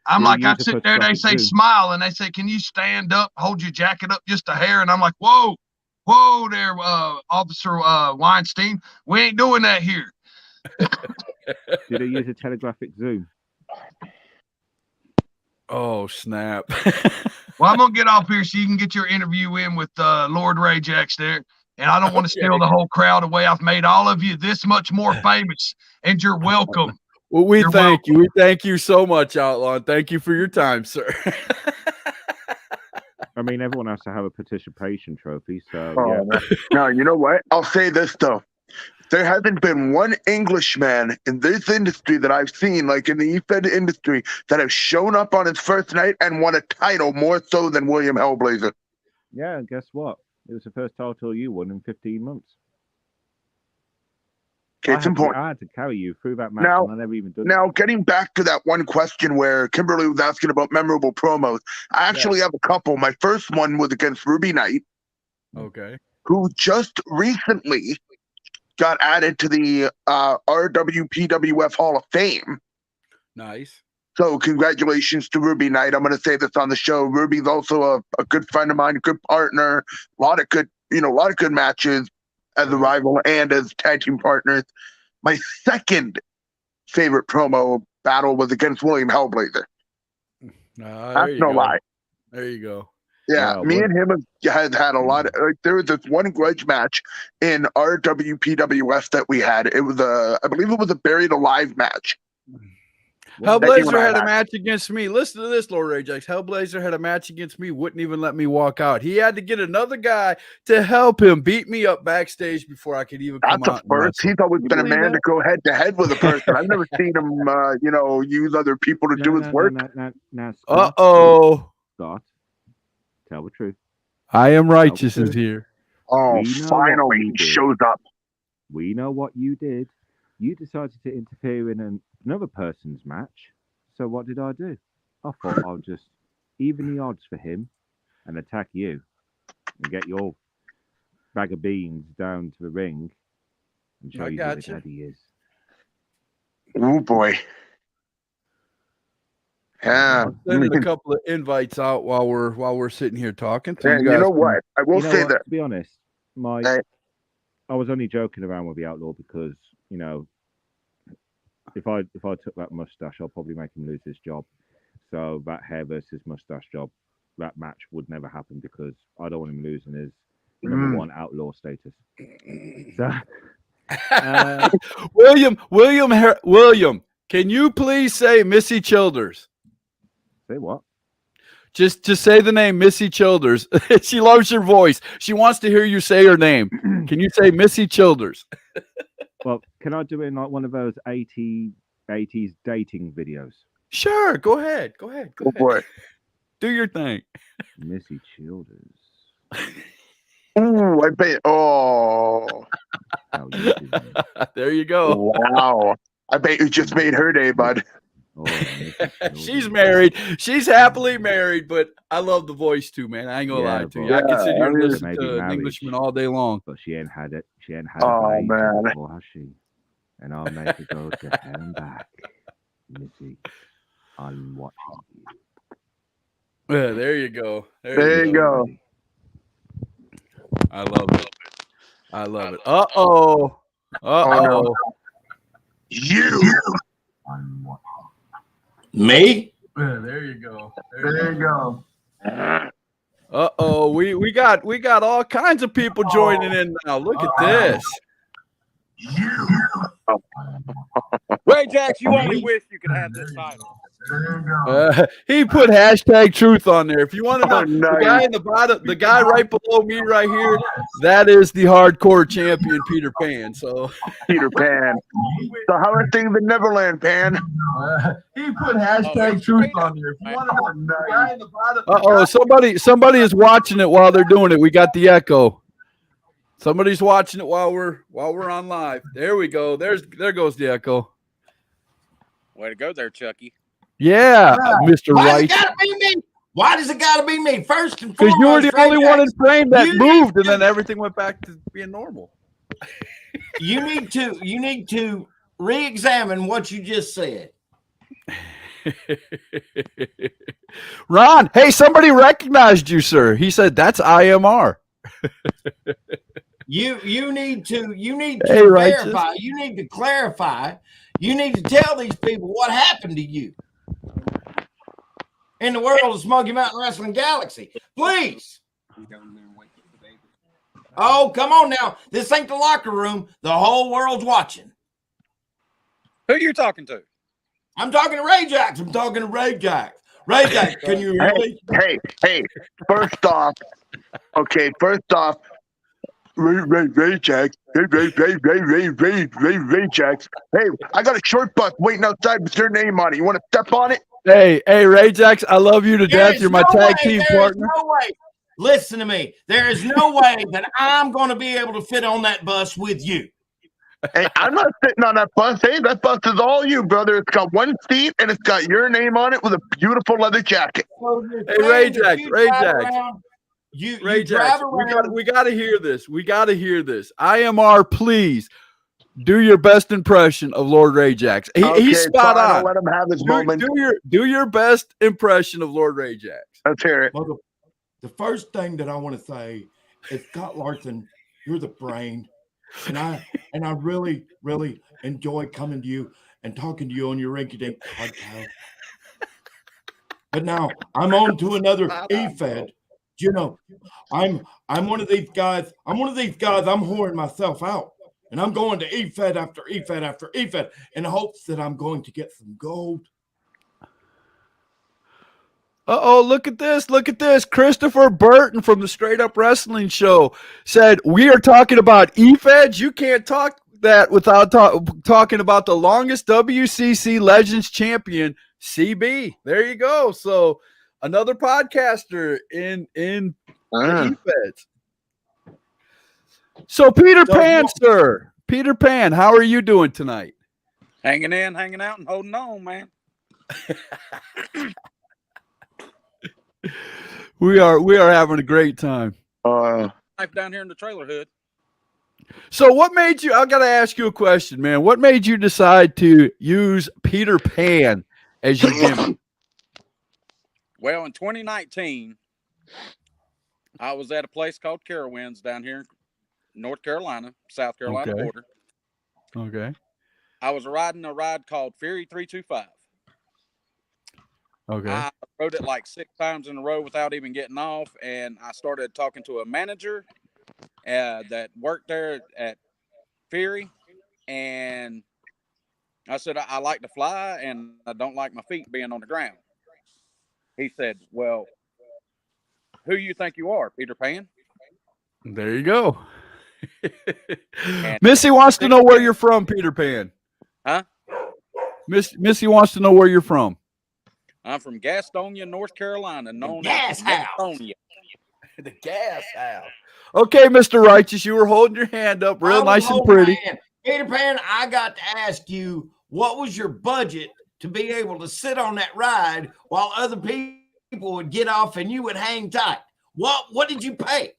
I'm
Do
like,
you
I
use a
sit there, they
photographic
say
zoom?
smile, and they say, can you stand up, hold your jacket up just a hair? And I'm like, whoa there, Officer Weinstein. We ain't doing that here.
Do they use a telegraphic zoom?
Oh, snap.
Well, I'm going to get off here so you can get your interview in with Lord Ray Jacks there. And I don't want to steal the whole crowd away. I've made all of you this much more famous, and you're welcome.
Well, we
You're
thank you. We thank you so much, outlaw. And thank you for your time, sir.
I
mean, everyone has to have a participation trophy, so
Oh,
yeah.
no. No, you know what? I'll say this though. There hasn't been one Englishman in this industry that I've seen, like in the EFED industry, that has shown up on his first night and won a title more so than William Hellblazer.
Yeah, and guess what? It was the first title you won in 15 months.
Case in point.
I had to carry you through that match,
Now-
and I never even done
Now, getting back to that one question where Kimberly was asking about memorable promos, I actually have a couple. My first one was against Ruby Knight,
Okay.
who just recently got added to the RWPWF Hall of Fame.
Nice.
So congratulations to Ruby Knight. I'm going to say this on the show. Ruby's also a good friend of mine, a good partner, a lot of good matches as a rival and as tag team partners. My second favorite promo battle was against William Hellblazer. That's no lie.
There you go.
Yeah,
Wow,
me
what-
and him had a lot of, like, there was this one grudge match in RWPWF that we had. It was I believe it was a Buried Alive match.
Hellblazer had a match against me. Listen to this, Lord Ajax. Hellblazer had a match against me, wouldn't even let me walk out. He had to get another guy to help him beat me up backstage before I could even come
That's
out.
a first. He's always been a man to go head to head with a person. I've never seen him, use other people to do his work.
No,
Uh-oh.
Scott, tell the truth.
I am righteous is here.
Oh,
We know what
finally
you
he
did.
shows up.
We know what you did. You decided to interfere in another person's match. So what did I do? I thought I'll just even the odds for him and attack you and get your bag of beans down to the ring and show
I
you who the
gotcha.
daddy is.
Oh boy. Yeah.
I'm sending a couple of invites out while we're sitting here talking. So
Yeah, you know what? I will say that.
To be honest, I was only joking around with the Outlaw because, if I took that mustache, I'll probably make him lose his job. So that hair versus mustache job, that match would never happen because I don't want him losing his number one outlaw status. So,
William, can you please say Missy Childers?
say what?
Just say the name Missy Childers. She loves your voice. She wants to hear you say her name. Can you say Missy Childers?
Well, can I do it in like one of those 80s dating videos?
Sure. Go ahead. Go ahead.
Oh boy.
Do your thing.
Missy Childers.
Ooh, I bet. Oh.
How you doing?
There you go.
Wow. I bet you just made her day, bud.
Oh, Missy Childers.
She's married. She's happily married, but I love the voice too, man. I ain't gonna lie to you. I can sit here and listen
Maybe
to an
marriage.
Englishman all day long.
But she ain't had it. She ain't had
Oh,
a baby
man.
before, has she? And I'll make her go to hell and back. Missy, I'm watching you.
Yeah, there you go.
There you go.
I love it. I love it. Uh-oh. Uh-oh.
no. You.
Me?
Yeah, there you go.
There you go.
Uh-oh. We got all kinds of people joining in now. Look at this.
Ray Jax, you only wish you could have this title.
He put #truth on there. If you want to know,
nice.
the guy in the bottom, the guy right below me right here, that is the hardcore champion Peter Pan. So
Peter Pan. So how are things in Neverland, Pan?
he put
#truth
on there. If you want to know,
Nice.
the guy in the bottom. Uh-oh, somebody is watching it while they're doing it. We got the echo. Somebody's watching it while we're on live. There we go. There goes the echo.
Way to go there, Chucky.
Yeah, Mr.
Why
Right.
does it gotta be me? Why does it gotta be me? First and
Because
foremost,
you were the
Ray
only one in
Jax,
frame that
you
moved,
need
and then
to-
everything went back to being normal.
You need to re-examine what you just said.
Ron, hey, somebody recognized you, sir. He said that's IMR.
You need to
Hey, Righteous.
verify. You need to clarify. You need to tell these people what happened to you in the world of Smoky Mountain Wrestling Galaxy. Please. Oh, come on now. This ain't the locker room. The whole world's watching.
Who you talking to?
I'm talking to Ray Jax. I'm talking to Ray Jax. Ray Jack, can you hear me?
Hey. First off, Ray Jack. Ray Jacks. Hey, I got a short bus waiting outside with your name on it. You want to step on it?
Hey, Ray Jacks, I love you to death.
There's
You're my
no
tag
way,
team
there is
partner.
no way. Listen to me. There is no way that I'm going to be able to fit on that bus with you.
Hey, I'm not sitting on that bus. Hey, that bus is all you, brother. It's got one seat and it's got your name on it with a beautiful leather jacket.
Hey, Ray Jacks, Ray Jacks.
You drive around.
We got to hear this. We got to hear this. IMR, please do your best impression of Lord Ray Jacks. He's spot
fine,
on.
I'll let him have his moment.
Do your best impression of Lord Ray Jacks.
Let's hear it.
Well, the first thing that I want to say is, Scott Larson, you're the brain, and I really, really enjoy coming to you and talking to you on your rinky-dink podcast. But now I'm on to another EFED. You know, I'm one of these guys. I'm whoring myself out, and I'm going to EFED after EFED after EFED in hopes that I'm going to get some gold.
Look at this. Look at this. Christopher Burton from the Straight Up Wrestling Show said, we are talking about EFEDs. You can't talk that without talking about the longest WCC Legends champion, CB. There you go. So another podcaster in the EFEDs. So Peter Pan, sir. Peter Pan, how are you doing tonight?
Hanging in, hanging out, and holding on, man.
We are having a great time.
Life down here in the trailer hood.
So what made you, I got to ask you a question, man. What made you decide to use Peter Pan as your gimmick?
Well, in 2019, I was at a place called Carowinds down here in North Carolina, South Carolina border.
Okay.
I was riding a ride called Fury 325.
Okay.
I rode it like 6 times in a row without even getting off, and I started talking to a manager that worked there at Fury, and I said, I like to fly, and I don't like my feet being on the ground. He said, well, who you think you are, Peter Pan?
There you go. Missy wants to know where you're from, Peter Pan.
Huh?
Missy wants to know where you're from.
I'm from Gastonia, North Carolina, known
Gas
as
house.
Gastonia.
The gas house. Okay, Mr. Righteous, you were holding your hand up real nice and pretty.
Peter Pan, I got to ask you, what was your budget to be able to sit on that ride while other people would get off and you would hang tight? What did you pay?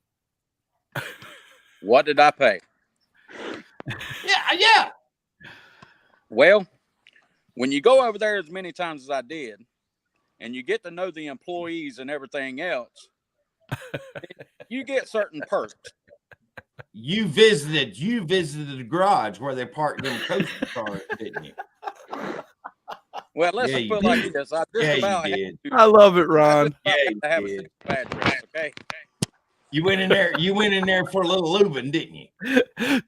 What did I pay?
Yeah.
Well, when you go over there as many times as I did, and you get to know the employees and everything else, you get certain perks.
You visited the garage where they parked them coaster cars, didn't you?
Well, let's put it like this. I just about had to,
I love it, Ron.
had to have a 6 bad dress, okay?
You went in there for a little lubing, didn't you?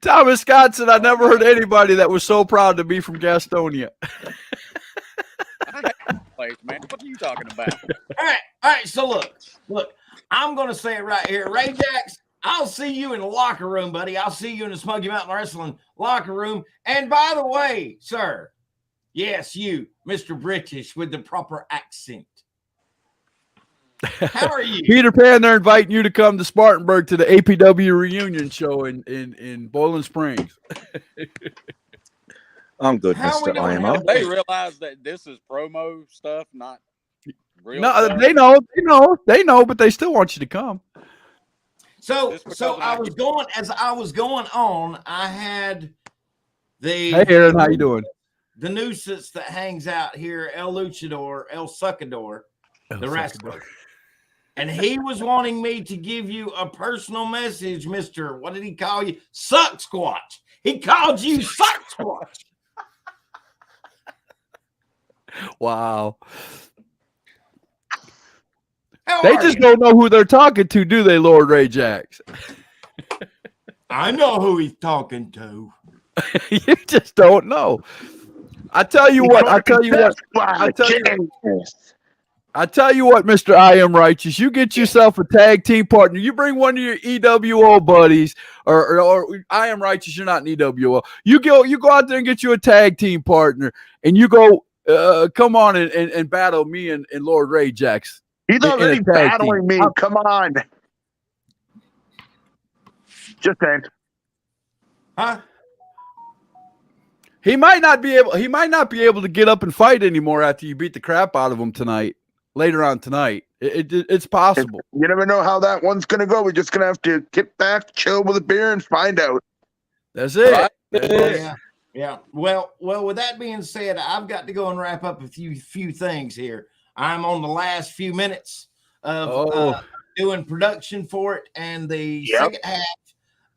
Thomas Scott said, I never heard anybody that was so proud to be from Gastonia.
Place, man. What are you talking about?
All right. So look, I'm gonna say it right here, Ray Jacks. I'll see you in the locker room, buddy. I'll see you in the Smoky Mountain Wrestling locker room. And by the way, sir, yes, you, Mr. British with the proper accent. How are you?
Peter Pan, they're inviting you to come to Spartanburg to the APW reunion show in Boiling Springs.
I'm good, Mr. IMO.
They realize that this is promo stuff, not real
No,
stuff.
they know, but they still want you to as
I was going on, I had the
Hey Aaron, how you doing?
The nuisance that hangs out here, El Luchador, El Sucador, the wrestler. And he was wanting me to give you a personal message, Mr. What did he call you? Suck Squatch. He called you Suck Squatch.
Wow.
They
just don't know who they're talking to, do they, Lord Ray Jacks?
I know who he's talking to.
You just don't know. I tell you what. I tell you what, Mr. I Am Righteous, you get yourself a tag team partner. You bring one of your EWO buddies, or I Am Righteous. You're not an EWO. You go out there and get you a tag team partner, and you go come on and battle me and Lord Ray Jax.
He's already battling me. Come on. Just saying.
Huh?
He might not be able to get up and fight anymore after you beat the crap out of him tonight. Later on tonight, it's possible.
You never know how that one's gonna go. We're just gonna have to get back, chill with a beer, and find out.
That's it.
Right.
Yeah. Well. With that being said, I've got to go and wrap up a few things here. I'm on the last few minutes of doing production for it, and the second half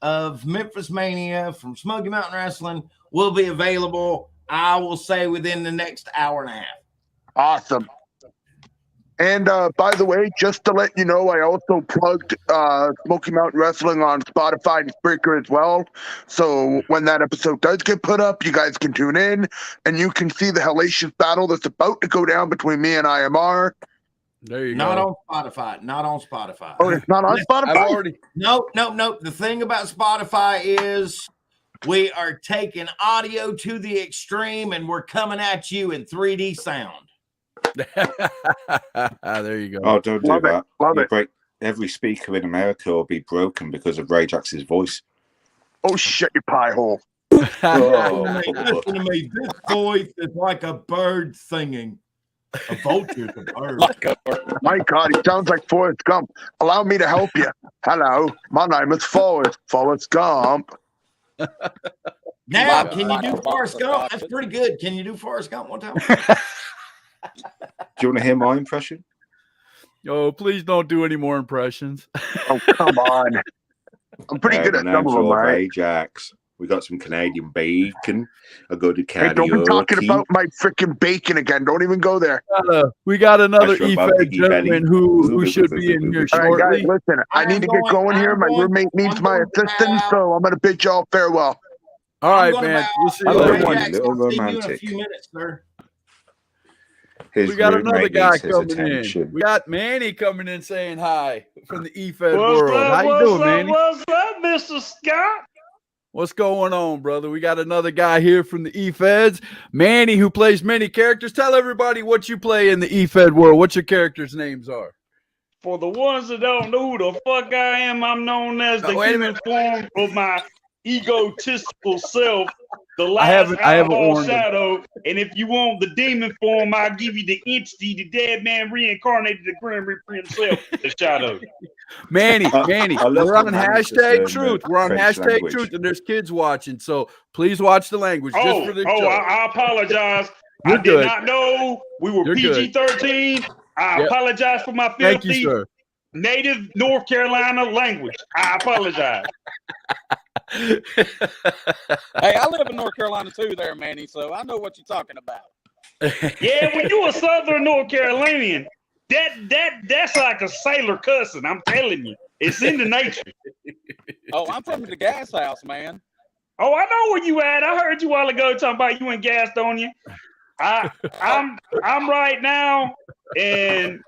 of Memphis Mania from Smoky Mountain Wrestling will be available, I will say, within the next hour and a half.
Awesome. And by the way, just to let you know, I also plugged Smoky Mountain Wrestling on Spotify and Spreaker as well. So when that episode does get put up, you guys can tune in and you can see the hellacious battle that's about to go down between me and IMR.
There you
Not
go.
on Spotify. Not on Spotify.
Oh, it's not on Spotify?
No. The thing about Spotify is we are taking audio to the extreme and we're coming at you in 3D sound.
There you go.
Oh, don't do that.
Love it.
Break, every speaker in America will be broken because of Ray Jax's voice.
Oh, shut your pie hole.
Listen to me. This voice is like a bird singing. A vulture's a bird.
My God, he sounds like Forrest Gump. Allow me to help you. Hello, my name is Forrest Gump.
Now, can you do Forrest Gump? That's pretty good. Can you do Forrest Gump one time?
Do you want to hear my impression?
Oh, please don't do any more impressions.
Oh, come on. I'm pretty good at some of them, right?
Ray Jax. We got some Canadian bacon, a good karaoke.
Hey, don't be talking about my freaking bacon again. Don't even go there.
We got another EFED gentleman who should be in here shortly.
All right, guys, listen, I need to get going here. My roommate needs my assistance, so I'm going to bid y'all farewell.
All right, man. We'll see you later.
Little romantic.
In a few minutes, sir.
We got another guy coming in. We got Manny coming in saying hi from the EFED world. How you doing, Manny?
What's up, Mr. Scott?
What's going on, brother? We got another guy here from the EFEDs, Manny, who plays many characters. Tell everybody what you play in the EFED world, what your characters' names are.
For the ones that don't know who the fuck I am, I'm known as the human form of my egotistical self, the last outlaw shadow. And if you want the demon form, I'll give you the entity, the dead man reincarnated, the Grim Reaper himself, the shadow.
Manny, we're on hashtag truth. We're on hashtag truth, and there's kids watching, so please watch the language. Just for the show.
I apologize.
You're
I
good.
did not know we were
You're
PG-13. I apologize for my filthy
Thank you, sir.
native North Carolina language. I apologize.
Hey, I live in North Carolina too, there, Manny. So I know what you're talking about.
Yeah, when you a Southern North Carolinian, that's like a sailor cussing. I'm telling you, it's in the nature.
Oh, I'm from the gas house, man.
Oh, I know where you at. I heard you a while ago talking about you and gas, don't you? I'm right now in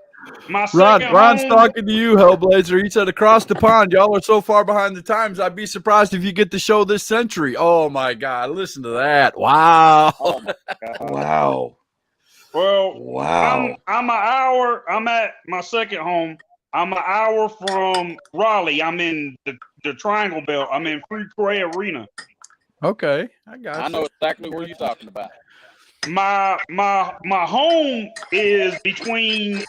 my second
Ron's
home.
talking to you, Hellblazer. He said across the pond, y'all are so far behind the times. I'd be surprised if you get the show this century. Oh my God, listen to that! Wow,
Oh my God.
Wow.
Well,
Wow.
I'm an hour. I'm at my second home. I'm an hour from Raleigh. I'm in the Triangle Belt. I'm in Free Prey Arena.
okay, I got you.
I know exactly where you're talking about.
My home is between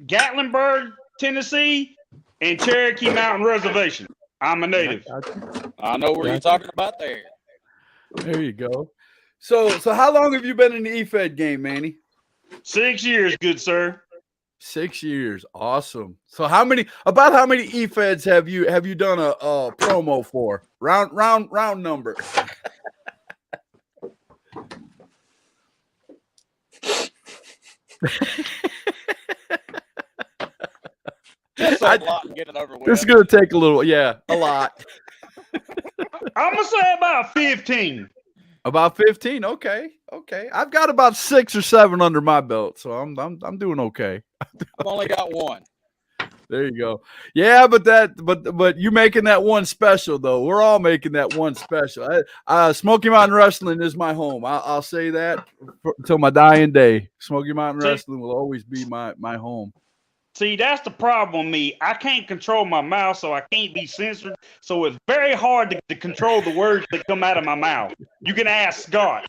Gatlinburg, Tennessee, and Cherokee Mountain Reservation. I'm a native.
I know where you're talking about there.
There you go. So how long have you been in the EFED game, Manny?
6 years, good sir.
6 years. Awesome. So how many EFEDs have you done a promo for? Round number.
Just say a lot and get it over with.
This is gonna take a little, a lot.
I'm gonna say about 15.
About 15. Okay. I've got about 6 or 7 under my belt, so I'm doing okay.
I've only got one.
There you go. Yeah, but you making that one special though. We're all making that one special. Smoky Mountain Wrestling is my home. I'll say that until my dying day. Smoky Mountain Wrestling will always be my home.
See, that's the problem with me. I can't control my mouth, so I can't be censored. So it's very hard to control the words that come out of my mouth. You can ask Scott.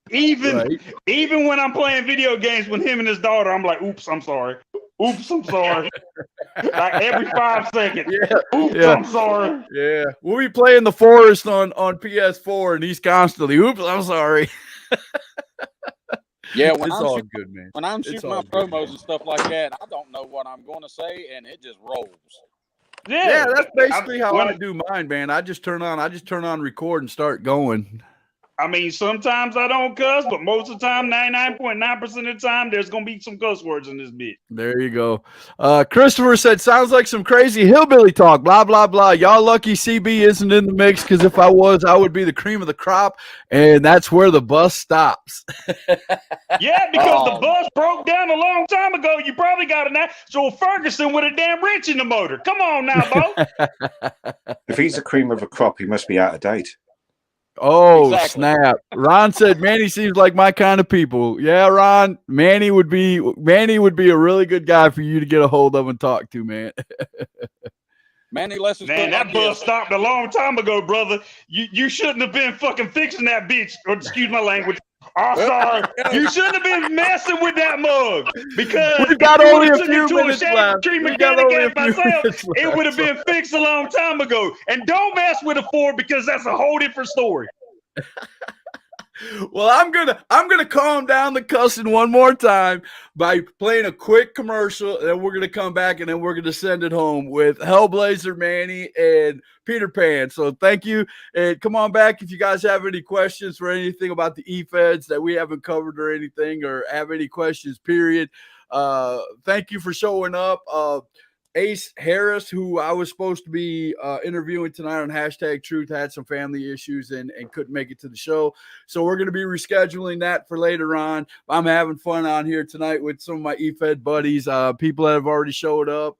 Even when I'm playing video games with him and his daughter, I'm like, oops, I'm sorry. Oops, I'm sorry. Like every 5 seconds. Oops, I'm sorry.
Yeah. We'll be playing The Forest on PS4, and he's constantly, oops, I'm sorry.
Yeah,
it's all good, man.
When I'm shooting my promos and stuff like that, I don't know what I'm going to say, and it just rolls.
Yeah, that's basically how I do mine, man. I just turn on record and start going.
I mean, sometimes I don't cuss, but most of the time, 99.9% of the time, there's going to be some cuss words in this bit.
There you go. Christopher said, sounds like some crazy hillbilly talk, blah, blah, blah. Y'all lucky CB isn't in the mix, because if I was, I would be the cream of the crop, and that's where the bus stops.
Yeah, because the bus broke down a long time ago. You probably got an actual Ferguson with a damn wrench in the motor. Come on now, Bo.
If he's the cream of a crop, he must be out of date.
Oh, snap. Ron said Manny seems like my kind of people. Yeah, Ron, Manny would be a really good guy for you to get a hold of and talk to, man.
Manny, let's just
man, that bus stopped a long time ago, brother. You shouldn't have been fucking fixing that bitch. Or excuse my language. Oh, sorry. You shouldn't have been messing with that mug, because
we got only a few minutes left.
It would have been fixed a long time ago. And don't mess with a Ford, because that's a whole different story.
Well, I'm gonna calm down the cussing one more time by playing a quick commercial, and then we're gonna come back, and then we're gonna send it home with Hellblazer, Manny, and Peter Pan. So thank you, and come on back if you guys have any questions for anything about the EFEDS that we haven't covered or anything, or have any questions. Period. Thank you for showing up. Ace Harris, who I was supposed to be interviewing tonight on #Truth, had some family issues and couldn't make it to the show. So we're going to be rescheduling that for later on. I'm having fun on here tonight with some of my EFED buddies, people that have already showed up.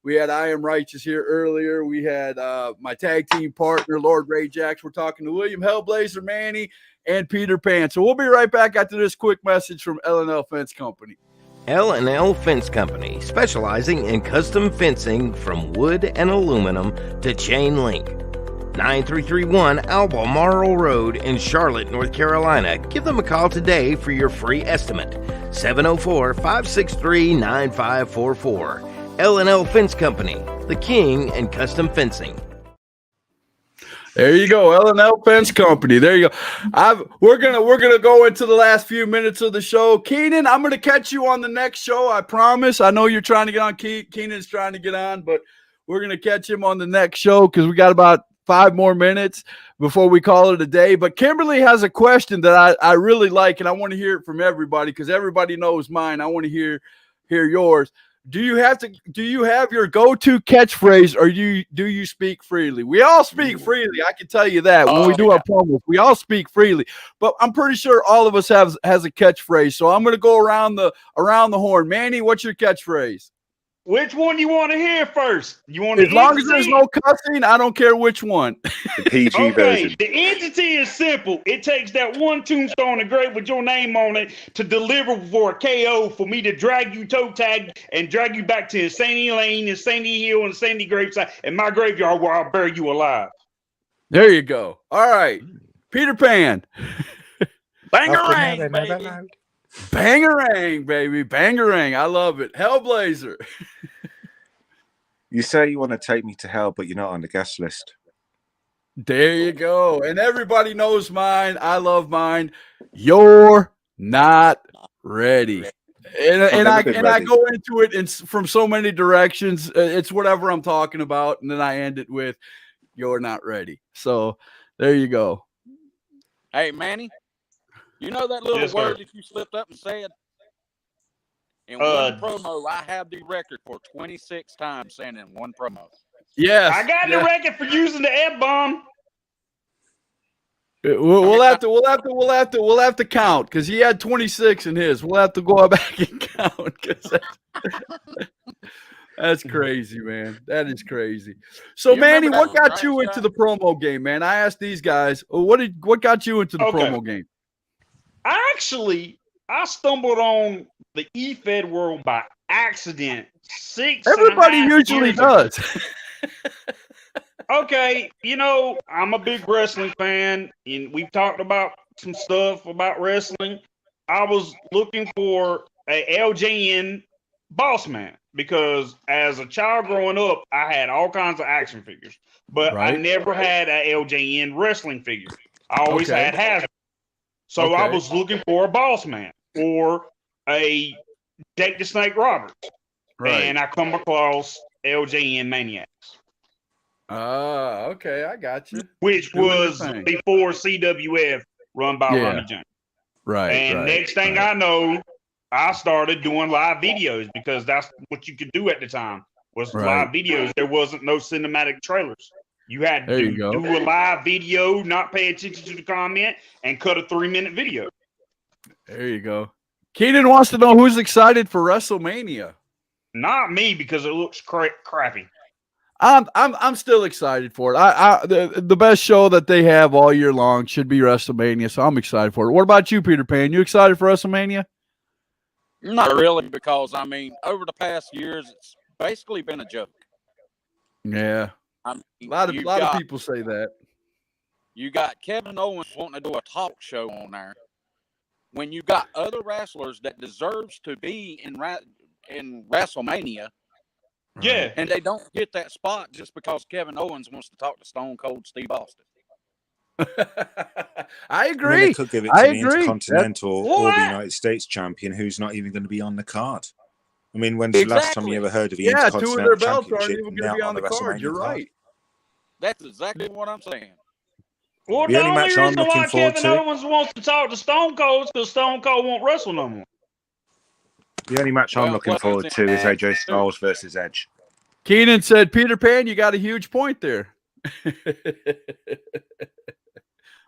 We had I Am Righteous here earlier. We had my tag team partner, Lord Ray Jacks. We're talking to William Hellblazer, Manny, and Peter Pan. So we'll be right back after this quick message from L&L Fence Company.
L&L Fence Company, specializing in custom fencing from wood and aluminum to chain link. 9331 Albemarle Road in Charlotte, North Carolina. Give them a call today for your free estimate. 704-563-9544. L&L Fence Company, the king in custom fencing.
There you go, L&L Fence Company. There you go. We're gonna go into the last few minutes of the show. Keenan, I'm gonna catch you on the next show. I promise. I know you're trying to get on. Keenan's trying to get on, but we're gonna catch him on the next show because we got about 5 more minutes before we call it a day. But Kimberly has a question that I really like, and I want to hear it from everybody because everybody knows mine. I want to hear yours. Do you have your go-to catchphrase, or do you speak freely? We all speak freely. I can tell you that when we do our promos, we all speak freely. But I'm pretty sure all of us has a catchphrase. So I'm going to go around the horn. Manny, what's your catchphrase?
Which one you want to hear first? You want
as long as there's no cussing, I don't care which one.
The PG version.
The entity is simple. It takes that one tombstone engraved with your name on it to deliver for a KO for me to drag you toe tag and drag you back to Insanity Lane, Insanity Hill, and Sandy Graveside, and my graveyard where I'll bury you alive.
There you go. All right, Peter Pan.
Bangarang, baby.
Bangarang, baby. Bangarang. I love it. Hellblazer.
You say you want to take me to hell, but you're not on the guest list.
There you go. And everybody knows mine. I love mine. You're not ready. And I go into it from so many directions. It's whatever I'm talking about. And then I end it with, you're not ready. So there you go.
Hey, Manny. You know that little word that you slipped up and said? In one promo, I have the record for 26 times saying in one promo.
Yes.
I got the record for using the F-bomb.
We'll have to count because he had 26 in his. We'll have to go back and count because that's crazy, man. That is crazy. So, Manny, what got you into the promo game, man? I asked these guys, what got you into the promo game?
I stumbled on the EFED world by accident.
Everybody usually does.
Okay, I'm a big wrestling fan, and we've talked about some stuff about wrestling. I was looking for a LJN boss man because as a child growing up, I had all kinds of action figures, but I never had a LJN wrestling figure. I always had Hasbro. So I was looking for a boss man or a Jake the Snake Roberts. And I come across LJN Maniacs.
Okay, I got you.
Which was before CWF run by Ronnie James.
Right.
And next thing I know, I started doing live videos because that's what you could do at the time was live videos. There wasn't no cinematic trailers. You had to do a live video, not pay attention to the comment, and cut a 3-minute video.
There you go. Keenan wants to know who's excited for WrestleMania.
Not me because it looks crappy.
I'm still excited for it. The best show that they have all year long should be WrestleMania, so I'm excited for it. What about you, Peter Pan? You excited for WrestleMania?
Not really, because I mean, over the past years, it's basically been a joke.
Yeah, a lot of people say that.
You got Kevin Owens wanting to do a talk show on there, when you got other wrestlers that deserves to be in WrestleMania.
Yeah.
And they don't get that spot just because Kevin Owens wants to talk to Stone Cold Steve Austin.
I agree.
I mean, they could give it to the Intercontinental or the United States champion who's not even going to be on the card. I mean, when's the last time you ever heard of the Intercontinental
2 of their belts aren't
Championship
even going to be on the card. You're right.
That's exactly what I'm saying.
Well,
the only match I'm looking forward
Kevin Owens wants to talk to Stone Cold is because Stone Cold won't wrestle no more.
The only match I'm looking forward to is AJ Styles versus Edge.
Keenan said, Peter Pan, you got a huge point there.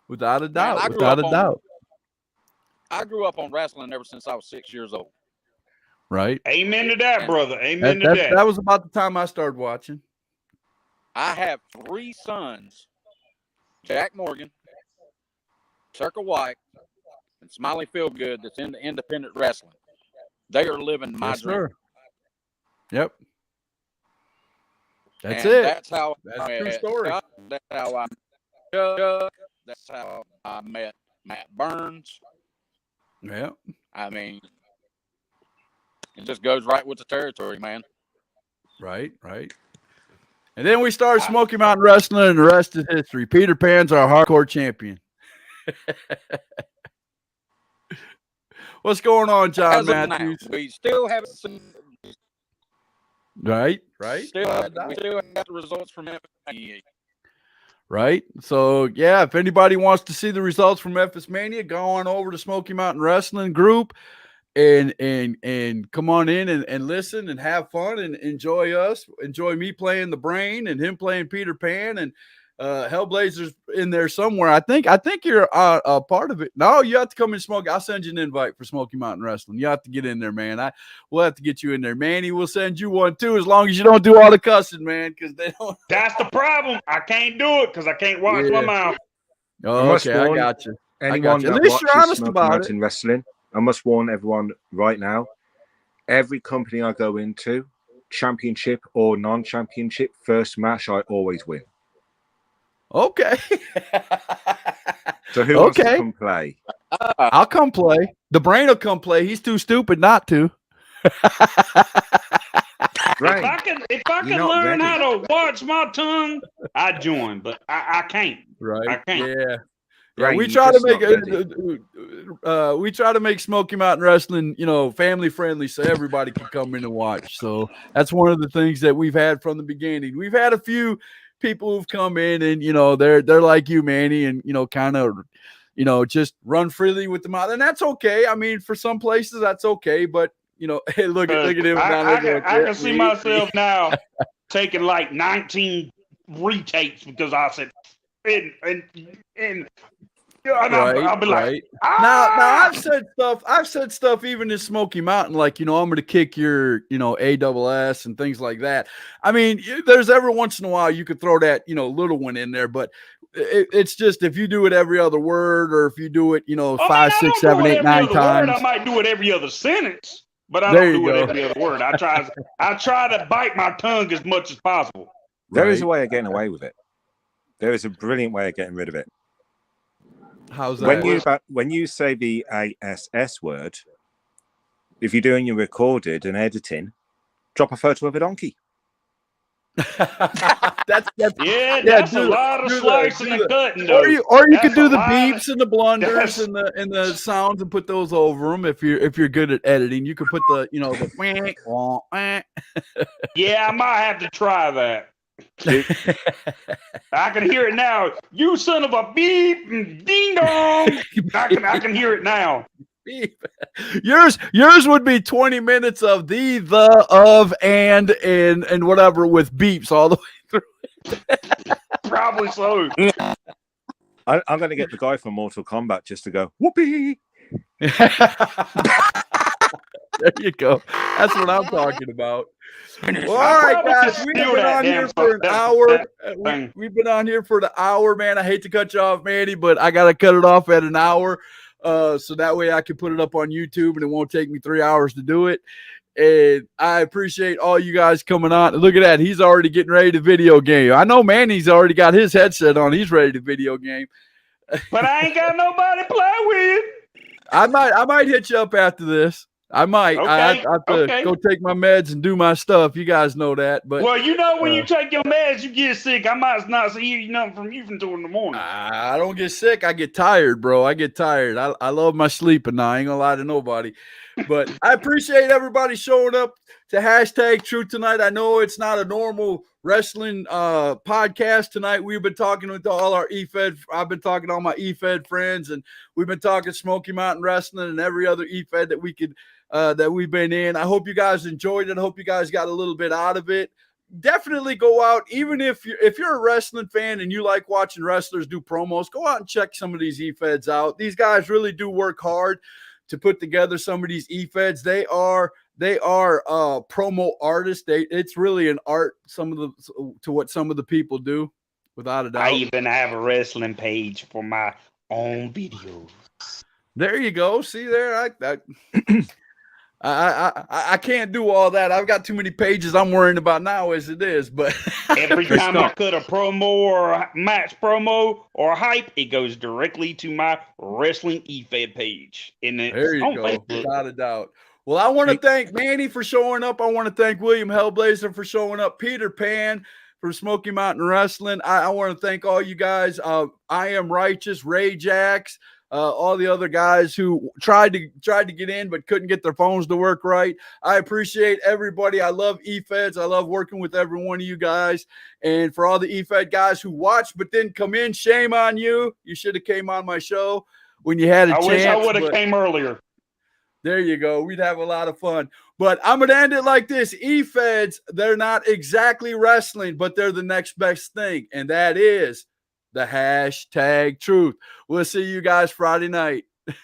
Without a doubt.
Man,
without a doubt.
I grew up on wrestling ever since I was 6 years old.
Right.
Amen to that, brother. Amen to that.
That was about the time I started watching.
I have 3 sons, Jack Morgan, Circle White, and Smiley Feelgood that's in the independent wrestling. They are living my dream.
Sir. Yep. That's it.
That's how
that's a true story.
That's how I met Chuck. That's how I met Matt Burns.
Yeah.
I mean, it just goes right with the territory, man.
Right. And then we started Smoky Mountain Wrestling, and the rest is history. Peter Pan's our hardcore champion. What's going on, John Matthews?
We still haven't seen.
Right.
We still have the results from FSMania.
Right. So, yeah, if anybody wants to see the results from FSMania, go on over to Smoky Mountain Wrestling Group and come on in and listen and have fun and enjoy us. Enjoy me playing the Brain and him playing Peter Pan and Hellblazer's in there somewhere. I think you're a part of it. No, you have to come and smoke. I'll send you an invite for Smoky Mountain Wrestling. You have to get in there, man. We'll have to get you in there. Manny will send you one too, as long as you don't do all the cussing, man. Because they don't.
That's the problem. I can't do it because I can't watch my mouth.
Oh, okay, I got you.
Anyone that
at least you're honest
Smoky
about
Mountain
it.
Wrestling, I must warn everyone right now. Every company I go into, championship or non-championship, first match I always win.
Okay.
So who wants to come play?
I'll come play. The Brain will come play. He's too stupid not to.
Right.
If I can learn how to watch my tongue, I join, but I can't.
Right.
I can't.
Yeah.
Right,
we try to make Smoky Mountain Wrestling, family friendly, so everybody can come in and watch. So that's one of the things that we've had from the beginning. We've had a few people who've come in and they're like you, Manny, and kind of just run freely with the mouth, and that's okay. I mean, for some places that's okay, but hey, look at him.
I can see myself now taking like 19 retakes because I said and Yeah, and I'll be like,
right. Now I've said stuff even in Smoky Mountain, like, I'm going to kick your, ASS and things like that. I mean, there's every once in a while you could throw that, little one in there, but it's just if you do it every other word, or if you do it, 5, 6, 7, 8, 9 times.
I might do it every other sentence, but I don't do it every other word. I try to bite my tongue as much as possible.
There is a way of getting away with it. There is a brilliant way of getting rid of it.
How's that?
When you say the ASS word, if you're doing your recorded and editing, drop a photo of a donkey.
That's a lot of slicing and cutting.
Or you could do the beeps and the blunders and the sounds and put those over them. If you're good at editing, you could put the
Yeah, I might have to try that. I can hear it now. You son of a beep, ding dong. I can hear it now.
Yours would be 20 minutes of the, of, and whatever with beeps all the way through.
Probably so.
I'm going to get the guy from Mortal Kombat just to go whoopee.
There you go. That's what I'm talking about. Well, all right, guys, we've been on here for an hour. We've been on here for the hour, man. I hate to cut you off, Manny, but I got to cut it off at an hour. So that way I can put it up on YouTube and it won't take me 3 hours to do it. And I appreciate all you guys coming on. Look at that. He's already getting ready to video game. I know Manny's already got his headset on. He's ready to video game.
But I ain't got nobody to play with.
I might hit you up after this. I might.
Okay.
I have to go take my meds and do my stuff. You guys know that. But
well, when you take your meds, you get sick. I might not see nothing from you until in the morning.
I don't get sick. I get tired, bro. I get tired. I love my sleeping now. I ain't gonna lie to nobody. But I appreciate everybody showing up to hashtag Truth Tonight. I know it's not a normal wrestling podcast tonight. We've been talking with all our EFED. I've been talking to all my EFED friends, and we've been talking Smoky Mountain Wrestling and every other EFED that we could that we've been in. I hope you guys enjoyed it. I hope you guys got a little bit out of it. Definitely go out, even if you're a wrestling fan and you like watching wrestlers do promos, go out and check some of these EFEDs out. These guys really do work hard to put together some of these EFEDs. They are promo artists. It's really an art to what some of the people do, without a doubt.
I even have a wrestling page for my own videos.
There you go. See there, I can't do all that. I've got too many pages I'm worrying about now as it is. But
every time I cut a promo or a match promo or hype, it goes directly to my wrestling EFED page.
There you go, without a doubt. Well, I want to thank Manny for showing up. I want to thank William Hellblazer for showing up. Peter Pan for Smoky Mountain Wrestling. I want to thank all you guys. I Am Righteous, Ray Jax. All the other guys who tried to get in but couldn't get their phones to work right. I appreciate everybody. I love EFEDs. I love working with every one of you guys. And for all the EFED guys who watch but didn't come in, shame on you. You should have came on my show when you had a chance.
I wish I would have came earlier.
There you go. We'd have a lot of fun. But I'm going to end it like this. EFEDs, they're not exactly wrestling, but they're the next best thing. And that is the hashtag truth. We'll see you guys Friday night.